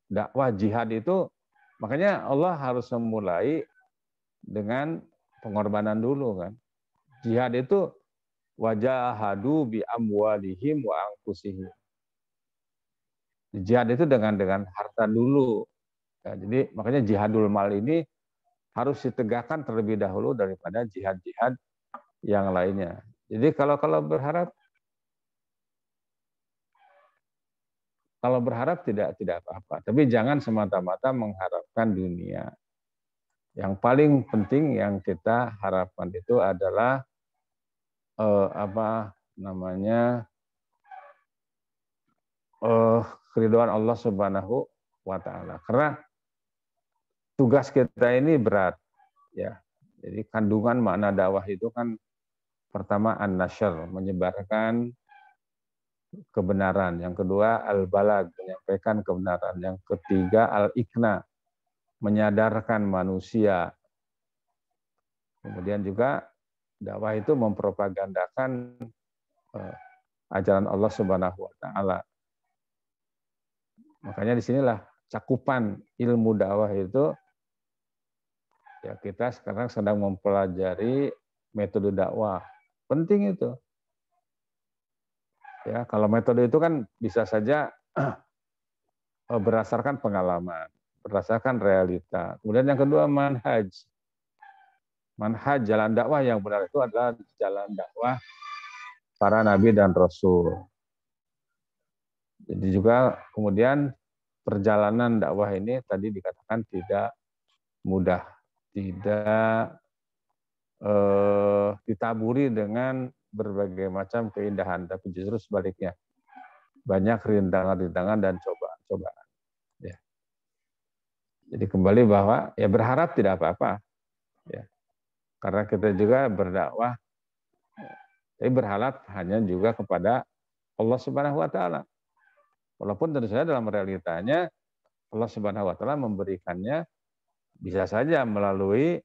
dakwah jihad itu, makanya Allah harus memulai dengan pengorbanan dulu kan. Jihad itu wajahadu bi amwalihim wa anfusihim. Jihad itu dengan harta dulu. Ya, jadi makanya jihadul mal ini harus ditegakkan terlebih dahulu daripada jihad-jihad yang lainnya. Jadi kalau berharap tidak apa-apa, tapi jangan semata-mata mengharapkan dunia. Yang paling penting yang kita harapkan itu adalah keridhaan Allah Subhanahu wa Ta'ala. Karena tugas kita ini berat, ya. Jadi kandungan makna dakwah itu kan pertama an-nashr, menyebarkan kebenaran. Yang kedua al-balag, menyampaikan kebenaran. Yang ketiga al-ikna, menyadarkan manusia. Kemudian juga dakwah itu mempropagandakan ajaran Allah Subhanahu wa Ta'ala. Makanya disinilah cakupan ilmu dakwah itu, ya kita sekarang sedang mempelajari metode dakwah. Penting itu. Ya, kalau metode itu kan bisa saja berdasarkan pengalaman, berdasarkan realita. Kemudian yang kedua manhaj. Manhaj jalan dakwah yang benar itu adalah jalan dakwah para nabi dan rasul. Jadi juga kemudian perjalanan dakwah ini tadi dikatakan tidak mudah, tidak ditaburi dengan berbagai macam keindahan, tapi justru sebaliknya banyak rintangan-rintangan dan cobaan-cobaan. Ya. Jadi kembali bahwa ya berharap tidak apa-apa, ya, karena kita juga berdakwah, tapi berharap hanya juga kepada Allah Subhanahu Wa Taala. Walaupun tentu saja dalam realitanya Allah Subhanahu Wa Taala memberikannya bisa saja melalui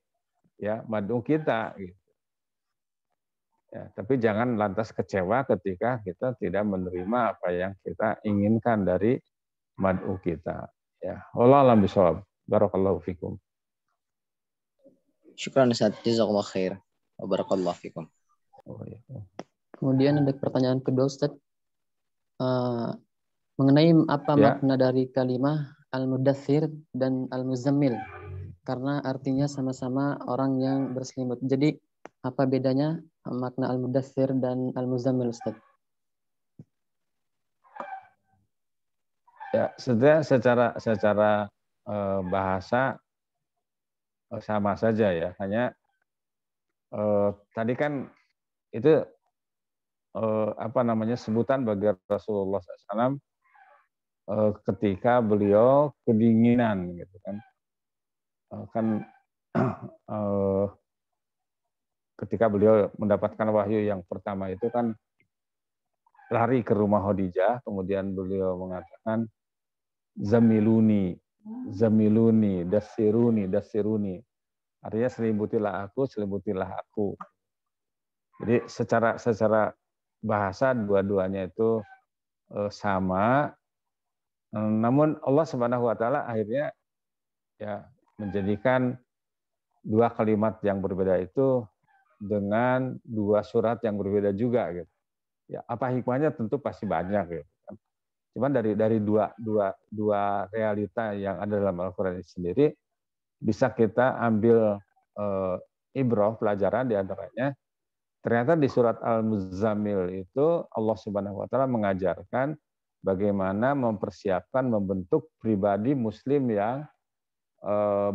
ya mad'u kita. Gitu. Ya, tapi jangan lantas kecewa ketika kita tidak menerima apa yang kita inginkan dari mad'u kita. Ya, wallahu a'lam bishawab. Barakallahu fikum. Syukran Ustaz, jazakallahu khair. Wa barakallahu fikum. Kemudian ada pertanyaan kedua Ustaz. Mengenai apa makna dari kalimah al-mudaththir dan al-muzammil. Karena artinya sama-sama orang yang berselimut. Jadi apa bedanya makna al-mudaththir dan al-muzammil, Ustaz? Ya, secara bahasa sama saja ya. Hanya tadi kan itu sebutan bagi Rasulullah SAW ketika beliau kedinginan gitu kan. Ketika beliau mendapatkan wahyu yang pertama itu kan lari ke rumah Khadijah, kemudian beliau mengatakan zamiluni, dasiruni. Artinya selimutilah aku. Jadi secara bahasa dua-duanya itu sama. Namun Allah Subhanahu wa Ta'ala akhirnya ya menjadikan dua kalimat yang berbeda itu dengan dua surat yang berbeda juga gitu. Ya, apa hikmahnya tentu pasti banyak gitu. Cuman dari dua realita yang ada dalam Al-Qur'an ini sendiri bisa kita ambil ibrah pelajaran di antaranya. Ternyata di surat Al-Muzammil itu Allah Subhanahu wa taala mengajarkan bagaimana mempersiapkan membentuk pribadi muslim yang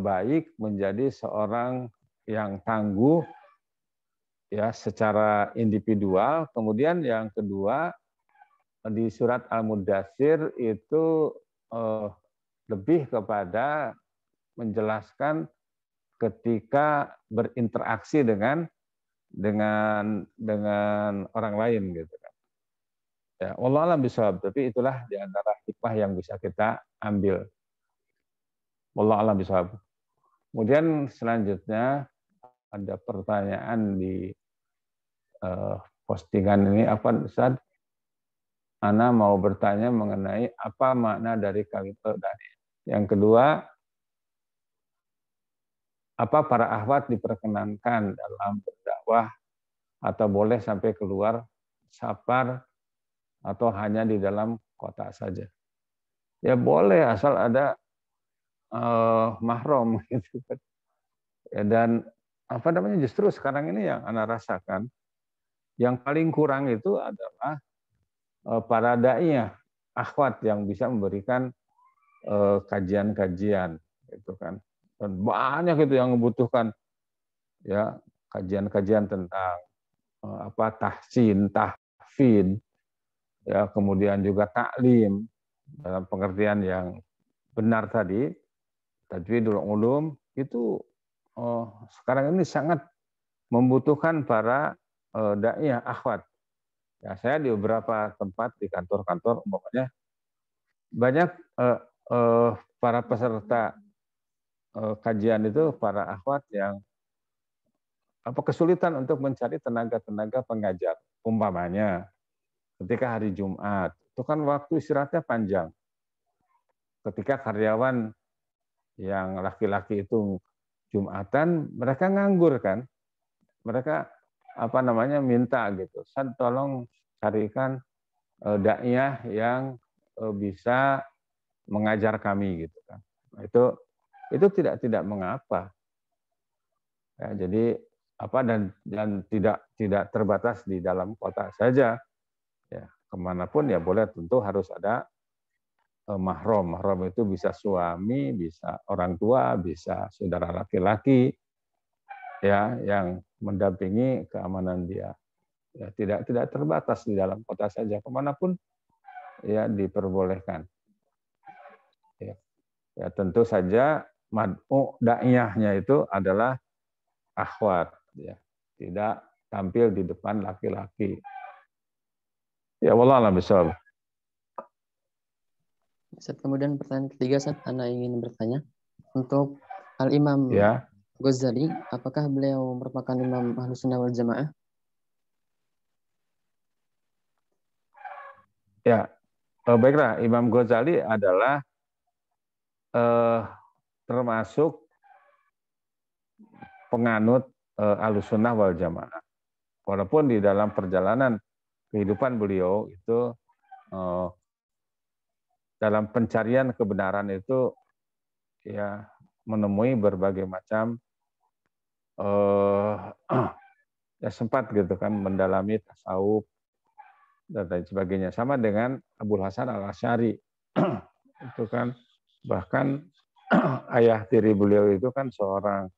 baik menjadi seorang yang tangguh ya secara individual. Kemudian yang kedua di surat Al-Mudatsir itu lebih kepada menjelaskan ketika berinteraksi dengan orang lain gitu kan. Ya, wallahu a'lam bishawab, tapi itulah di antara hikmah yang bisa kita ambil. Wallahu a'lam bishawab. Kemudian selanjutnya ada pertanyaan di postingan ini, apa Ustaz? Ana mau bertanya mengenai apa makna dari kalimat tadi. Yang kedua, apa para akhwat diperkenankan dalam berdakwah atau boleh sampai keluar safar atau hanya di dalam kota saja? Ya boleh asal ada mahram gitu kan. Ya, dan apa namanya justru sekarang ini yang ana rasakan yang paling kurang itu adalah para daiyah akhwat yang bisa memberikan kajian-kajian gitu kan. Dan banyak itu yang membutuhkan ya kajian-kajian tentang tahsin, tahfidz, ya kemudian juga taklim dalam pengertian yang benar tadi, tajwidul ulum itu sekarang ini sangat membutuhkan para daiyah akhwat. Ya, saya di beberapa tempat di kantor-kantor umpamanya banyak para peserta kajian itu para akhwat yang kesulitan untuk mencari tenaga-tenaga pengajar. Umpamanya ketika hari Jumat, itu kan waktu istirahatnya panjang. Ketika karyawan yang laki-laki itu Jumatan, mereka nganggur kan. Mereka minta gitu. Ustaz tolong carikan daiyah yang bisa mengajar kami gitu kan. Nah, itu tidak mengapa. Ya, jadi dan tidak terbatas di dalam kota saja. Ya, kemanapun ya boleh, tentu harus ada mahram. Mahram itu bisa suami, bisa orang tua, bisa saudara laki-laki ya yang mendampingi keamanan dia. Ya, tidak terbatas di dalam kota saja, kemanapun ya diperbolehkan. Ya tentu saja mad'u daiyahnya itu adalah akhwat, ya tidak tampil di depan laki-laki. Ya wallahu a'lam bishawab. Kemudian pertanyaan ketiga, Ana ingin bertanya untuk Al-Imam Ya. Ghazali, apakah beliau merupakan imam Ahlussunnah wal Jamaah? Ya, baiklah, Imam Ghazali adalah termasuk penganut Ahlussunnah wal Jamaah. Walaupun di dalam perjalanan kehidupan beliau itu dalam pencarian kebenaran itu ya menemui berbagai macam ya sempat gitu kan mendalami tasawuf dan lain sebagainya, sama dengan Abul Hasan Al-Asy'ari. Itu kan bahkan ayah tiri beliau itu kan seorang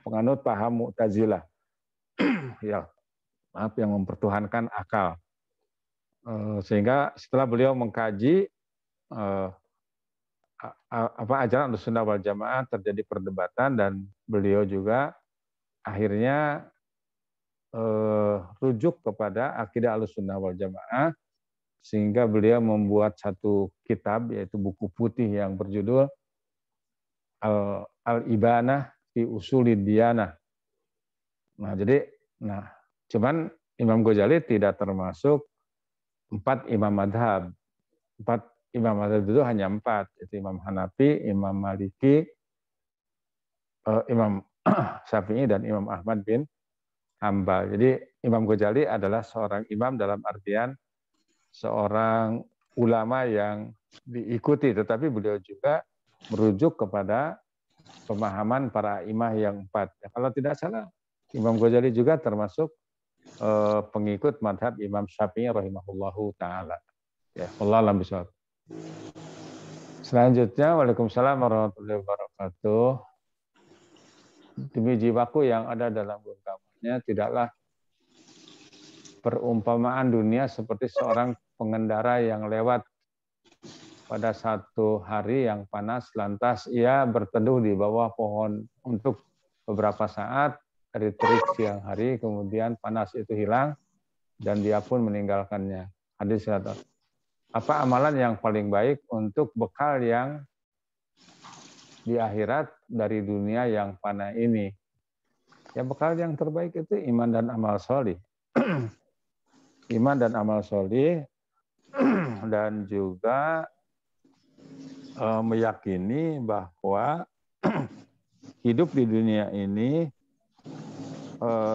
penganut paham Mu'tazilah. Ya, maaf, yang mempertuhankan akal. Sehingga setelah beliau mengkaji ajaran Ahlussunnah wal Jamaah, terjadi perdebatan dan beliau juga akhirnya rujuk kepada akidah Ahlussunnah wal Jamaah, sehingga beliau membuat satu kitab, yaitu buku putih yang berjudul Al-Ibanah fi Usulid Diyanah. Cuman Imam Ghazali tidak termasuk 4 imam madhab. 4 imam madhab itu hanya 4, yaitu Imam Hanafi, Imam Maliki, Imam Syafi'i, dan Imam Ahmad bin hamba. Jadi Imam Ghazali adalah seorang imam dalam artian seorang ulama yang diikuti, tetapi beliau juga merujuk kepada pemahaman para imam yang 4. Ya, kalau tidak salah, Imam Ghazali juga termasuk pengikut madhab Imam Syafi'i rahimahullahu ta'ala. Ya, Allah alam bisawab. Selanjutnya, Waalaikumsalam warahmatullahi wabarakatuh. Demi jiwaku yang ada dalam genggamannya, tidaklah perumpamaan dunia seperti seorang pengendara yang lewat pada satu hari yang panas, lantas ia berteduh di bawah pohon untuk beberapa saat dari terik siang hari, kemudian panas itu hilang dan dia pun meninggalkannya. Hadis kata, apa amalan yang paling baik untuk bekal yang di akhirat dari dunia yang fana ini? Ya, bekal yang terbaik itu iman dan amal solih. Iman dan amal solih dan juga meyakini bahwa hidup di dunia ini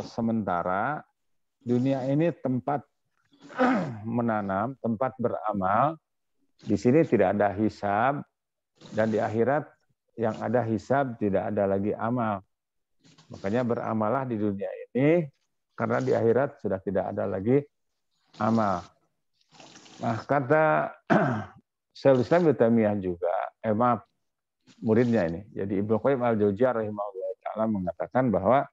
sementara, dunia ini tempat menanam, tempat beramal. Di sini tidak ada hisab, dan di akhirat yang ada hisab, tidak ada lagi amal. Makanya beramalah di dunia ini, karena di akhirat sudah tidak ada lagi amal. Nah, kata Syaikhul Islam Ibnu Taimiyah juga, maaf, muridnya ini. Jadi Ibnu Qayyim al-Jauziyah rahimahullah ta'ala mengatakan bahwa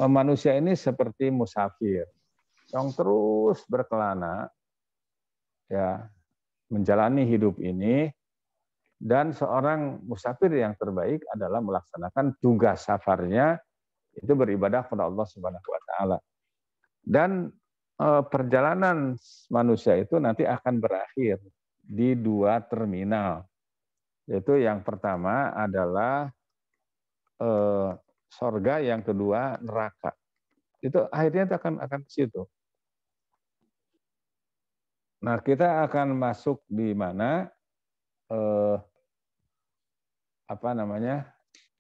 manusia ini seperti musafir yang terus berkelana, ya, menjalani hidup ini, dan seorang musafir yang terbaik adalah melaksanakan tugas safarnya, itu beribadah kepada Allah Subhanahu wa taala. Dan perjalanan manusia itu nanti akan berakhir di 2 terminal. Yaitu yang pertama adalah sorga, yang kedua neraka. Itu akhirnya akan ke situ. Nah, kita akan masuk di mana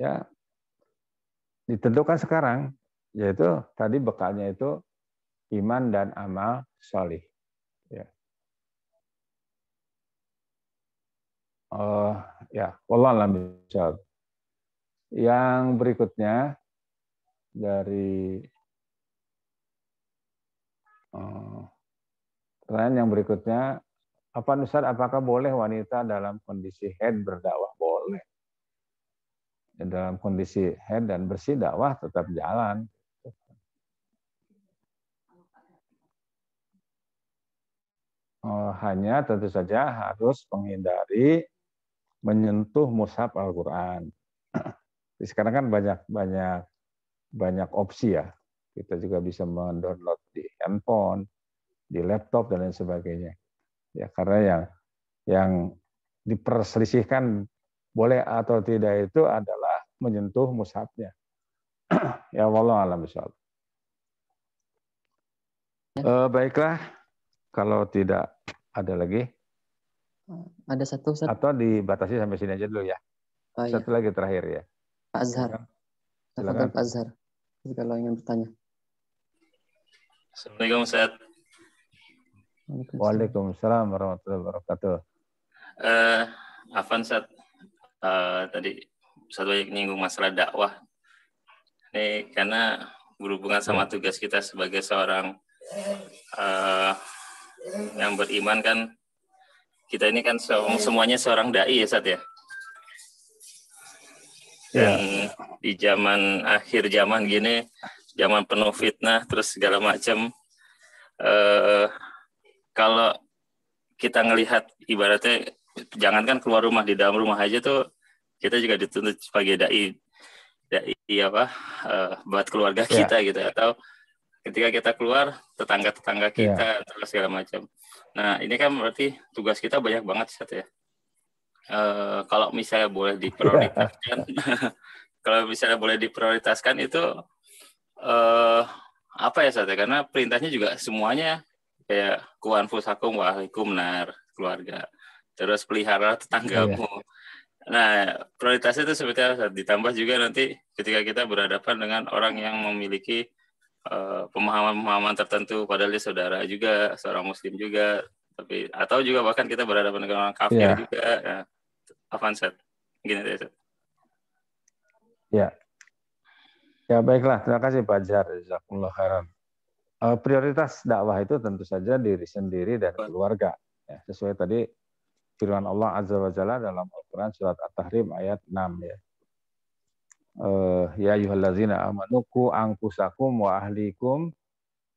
ya, ditentukan sekarang, yaitu tadi bekalnya itu iman dan amal solih. Ya. Ya, wallahu a'lam bishawab. Yang berikutnya dari pertanyaan yang berikutnya, Ustaz, apakah boleh wanita dalam kondisi haid berdakwah? Boleh. Dalam kondisi haid dan bersih, dakwah tetap jalan. Hanya tentu saja harus menghindari menyentuh mushaf Al-Quran. Sekarang kan banyak opsi ya. Kita juga bisa mendownload di handphone, di laptop dan lain sebagainya. Ya, karena yang diperselisihkan boleh atau tidak itu adalah menyentuh mushafnya. Ya, wallahu a'lam bishawab. Baiklah, kalau tidak ada lagi. Ada satu, Ustaz. Atau dibatasi sampai sini aja dulu ya. Satu lagi terakhir ya. Pak Azhar. Silakan Pak Azhar. Kalau ingin bertanya. Assalamualaikum Ustaz. Waalaikumsalam warahmatullahi wabarakatuh. Afan Ustaz, tadi Ustaz banyak nyinggung masalah dakwah. Ini karena berhubungan sama tugas kita sebagai seorang yang beriman kan, kita ini kan semuanya seorang dai ya Ustaz ya. Dan di zaman akhir zaman gini, zaman penuh fitnah terus segala macam, kalau kita ngelihat ibaratnya jangankan keluar rumah, di dalam rumah aja tuh kita juga dituntut sebagai dai buat keluarga kita gitu, atau ketika kita keluar tetangga kita terus segala macam. Nah, ini kan berarti tugas kita banyak banget Ustaz ya. Kalau misalnya boleh diprioritaskan, itu apa ya Ustaz? Karena perintahnya juga semuanya kayak qu anfusakum wa ahlikum nar, keluarga. Terus pelihara tetanggamu. Nah, prioritasnya itu seperti apa? Ditambah juga nanti ketika kita berhadapan dengan orang yang memiliki pemahaman-pemahaman tertentu, padahal dia saudara juga, seorang muslim juga, tapi atau juga bahkan kita berhadapan dengan orang kafir juga. Ya. Avansat. Gini deh, Ustaz. Ya. Ya baiklah, terima kasih Pak Jar. Jazakumullah khairan. Prioritas dakwah itu tentu saja diri sendiri dan keluarga. Ya, sesuai tadi firman Allah Azza wa Jalla dalam Al-Quran surat At-Tahrim ayat 6 ya. Ya ayyuhallazina amanu qu anfusakum wa ahlikum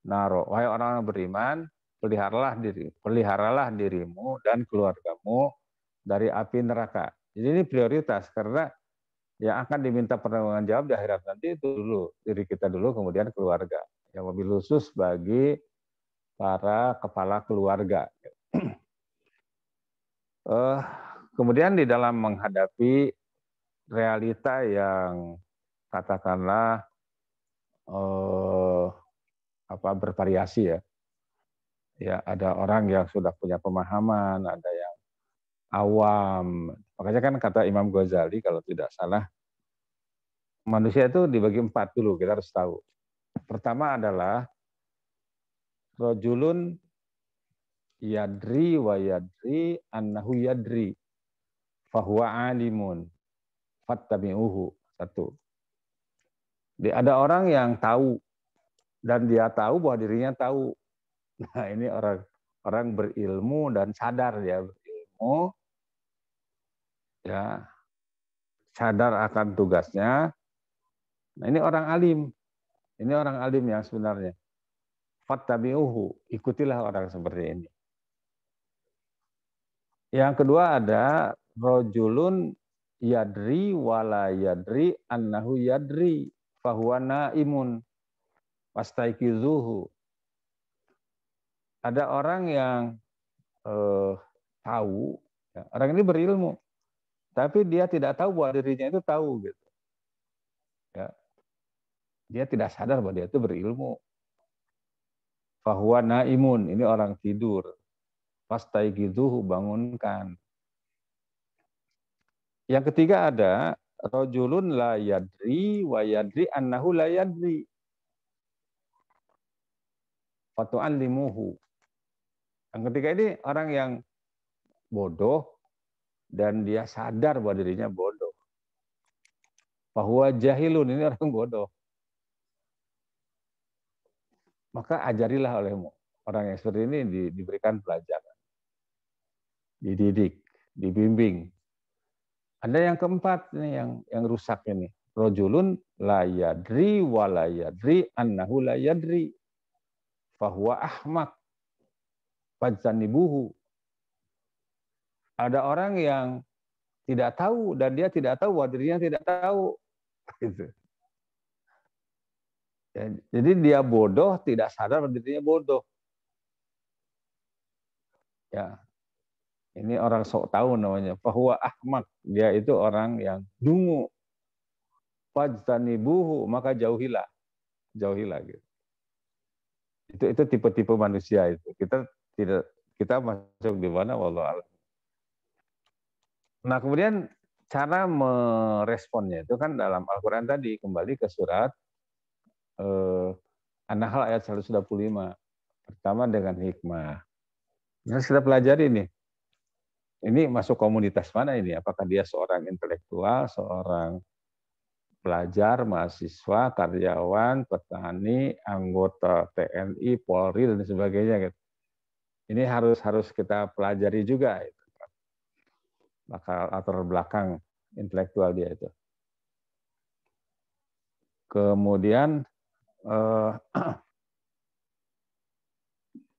naro. Wahai orang yang beriman, peliharalah dirimu dan keluargamu dari api neraka. Jadi ini prioritas karena yang akan diminta pertanggungan jawab di akhirat nanti itu dulu diri kita dulu, kemudian keluarga. Yang mobil khusus bagi para kepala keluarga. Kemudian di dalam menghadapi realita yang katakanlah bervariasi ya. Ya, ada orang yang sudah punya pemahaman, ada yang awam. Makanya kan kata Imam Ghazali kalau tidak salah, manusia itu dibagi 4 dulu, kita harus tahu. Pertama adalah rajulun yadri wa yadri annahu yadri fahuwa alimun fattabi'uhu. 1. Ada orang yang tahu dan dia tahu bahwa dirinya tahu. Nah, ini orang berilmu dan sadar ya, berilmu ya, sadar akan tugasnya. Nah, ini orang alim. Ini orang alim yang sebenarnya. Fattabi'uhu, ikutilah orang seperti ini. Yang kedua ada rajulun yadri wala yadri annahu yadri fahuwa naimun fastaiqizuhu. Ada orang yang tahu, ya, orang ini berilmu, tapi dia tidak tahu bahwa dirinya itu tahu gitu. Ya. Dia tidak sadar bahwa dia itu berilmu. Fahuwa naimun, ini orang tidur. Fastaiqizuhu, bangunkan. Yang ketiga ada rajulun la yadri wa yadri annahu la yadri. Fatu'allimuhu. Yang ketiga ini orang yang bodoh dan dia sadar bahwa dirinya bodoh. Bahwa jahilun, ini orang bodoh. Maka ajarilah olehmu. Orang yang seperti ini diberikan pelajaran. Dididik, dibimbing. Ada yang keempat ini yang rusak ini. Rajulun la yadri wa la yadri annahu la yadri. Fahuwa ahmak. Fajtanibuhu. Ada orang yang tidak tahu dan dia tidak tahu bahwa dirinya tidak tahu. Gitu. Ya, jadi dia bodoh, tidak sadar bahwa dirinya bodoh. Ya, ini orang sok tahu namanya. Fahuwa ahmak. Dia itu orang yang dungu. Fajtanibuhu, maka jauhilah. Jauhilah gitu. Itu tipe-tipe manusia itu. Kita masuk di mana wallahu a'lam. Nah, kemudian cara meresponnya itu kan dalam Al-Qur'an tadi, kembali ke surat An-Nahl ayat 125. Pertama dengan hikmah. Nah, kita pelajari nih. Ini masuk komunitas mana ini? Apakah dia seorang intelektual, seorang pelajar, mahasiswa, karyawan, petani, anggota TNI, Polri dan sebagainya gitu. Ini harus kita pelajari juga itu. Maka latar belakang intelektual dia itu. Kemudian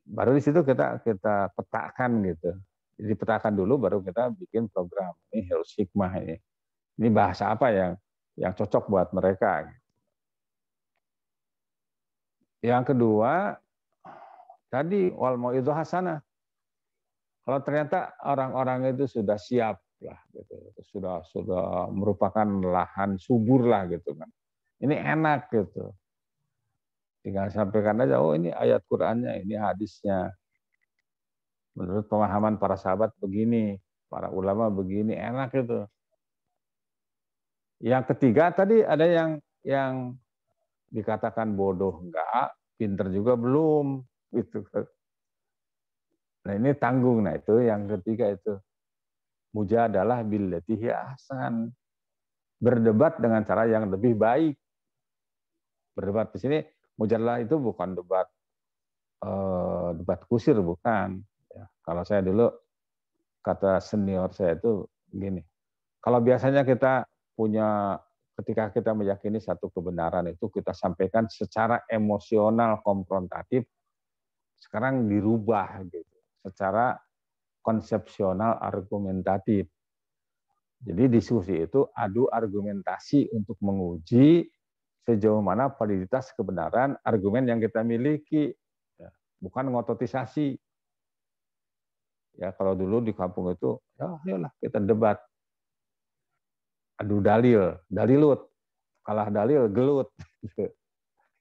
baru di situ kita petakan gitu. Jadi petakan dulu baru kita bikin program. Ini harus hikmah ini. Ini bahasa apa yang cocok buat mereka. Yang kedua, tadi wal mau'izah hasanah. Kalau ternyata orang-orang itu sudah siap lah, gitu, sudah merupakan lahan subur lah gitu kan. Ini enak gitu. Tinggal sampaikan aja, oh ini ayat Qur'annya, ini hadisnya. Menurut pemahaman para sahabat begini, para ulama begini, enak itu. Yang ketiga tadi ada yang dikatakan bodoh enggak, pinter juga belum, gitu. Nah ini tanggung. Nah itu yang ketiga itu. Mujadalah billati hiya ahsan. Berdebat dengan cara yang lebih baik. Berdebat di sini mujadalah itu bukan debat kusir, bukan. Ya, kalau saya dulu kata senior saya itu gini. Kalau biasanya kita punya ketika kita meyakini satu kebenaran itu kita sampaikan secara emosional konfrontatif, sekarang dirubah gitu, secara konsepsional argumentatif. Jadi diskusi itu adu argumentasi untuk menguji sejauh mana validitas kebenaran argumen yang kita miliki, bukan ngototisasi. Ya kalau dulu di kampung itu, ya ayolah kita debat, adu dalil, dalilut, kalah dalil gelut,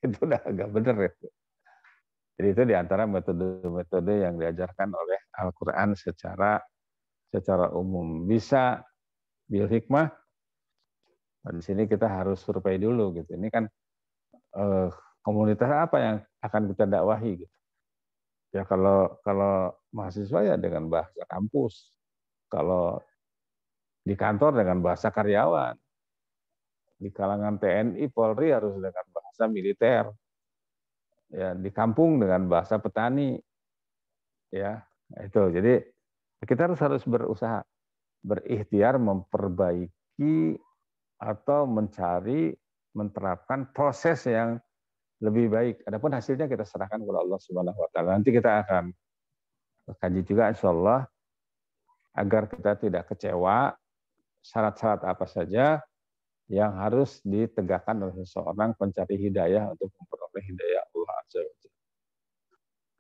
itu udah agak bener ya. Jadi itu diantara metode-metode yang diajarkan oleh Al-Quran secara umum. Bisa bil hikmah. Nah, di sini kita harus survei dulu gitu. Ini kan komunitas apa yang akan kita dakwahi gitu. Ya kalau mahasiswa ya dengan bahasa kampus. Kalau di kantor dengan bahasa karyawan. Di kalangan TNI, Polri harus dengan bahasa militer. Ya, di kampung dengan bahasa petani. Ya, itu. Jadi kita harus berusaha berikhtiar memperbaiki atau menerapkan proses yang lebih baik. Adapun hasilnya kita serahkan kepada Allah Subhanahu wa taala. Nanti kita akan kaji juga insyaallah agar kita tidak kecewa, syarat-syarat apa saja yang harus ditegakkan oleh seseorang pencari hidayah untuk memperoleh hidayah Allah Azza wa Jalla.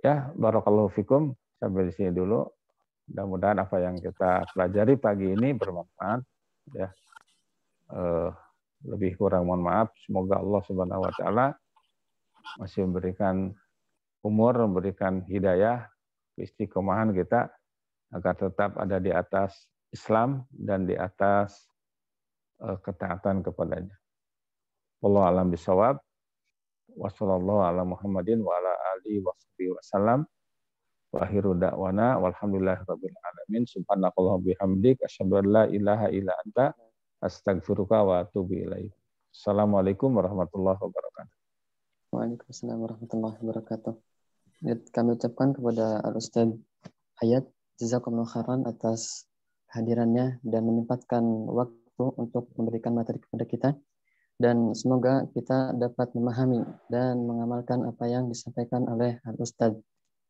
Ya, barakallahu fikum. Sampai di sini dulu. Mudah-mudahan apa yang kita pelajari pagi ini bermanfaat. Ya, lebih kurang mohon maaf. Semoga Allah Subhanahu wa taala masih memberikan umur, memberikan hidayah, istiqomahan kita agar tetap ada di atas Islam dan di atas ketaatan kepadanya. Wallahu a'lam bishawab. Wassallallahu ala Muhammadin wa ala alihi wasallam. Wa akhiru da'wana walhamdulillahirabbil alamin. Subhanakallahumma bihamdik asyhadu an la ilaha illa anta astaghfiruka wa atubu ilaik. Assalamualaikum warahmatullahi wabarakatuh. Waalaikumsalam warahmatullahi wabarakatuh. Kami ucapkan kepada Al-Ustaz Hayat jazakumullah khairan atas hadirannya dan menyempatkan waktu untuk memberikan materi kepada kita, dan semoga kita dapat memahami dan mengamalkan apa yang disampaikan oleh Al-Ustaz,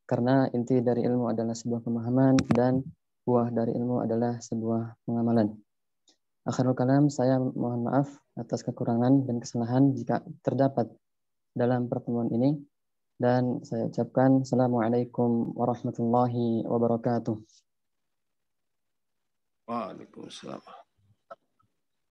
karena inti dari ilmu adalah sebuah pemahaman dan buah dari ilmu adalah sebuah pengamalan. Akhirul kalam, saya mohon maaf atas kekurangan dan kesalahan jika terdapat dalam pertemuan ini, dan saya ucapkan Assalamualaikum warahmatullahi wabarakatuh. Waalaikumsalam.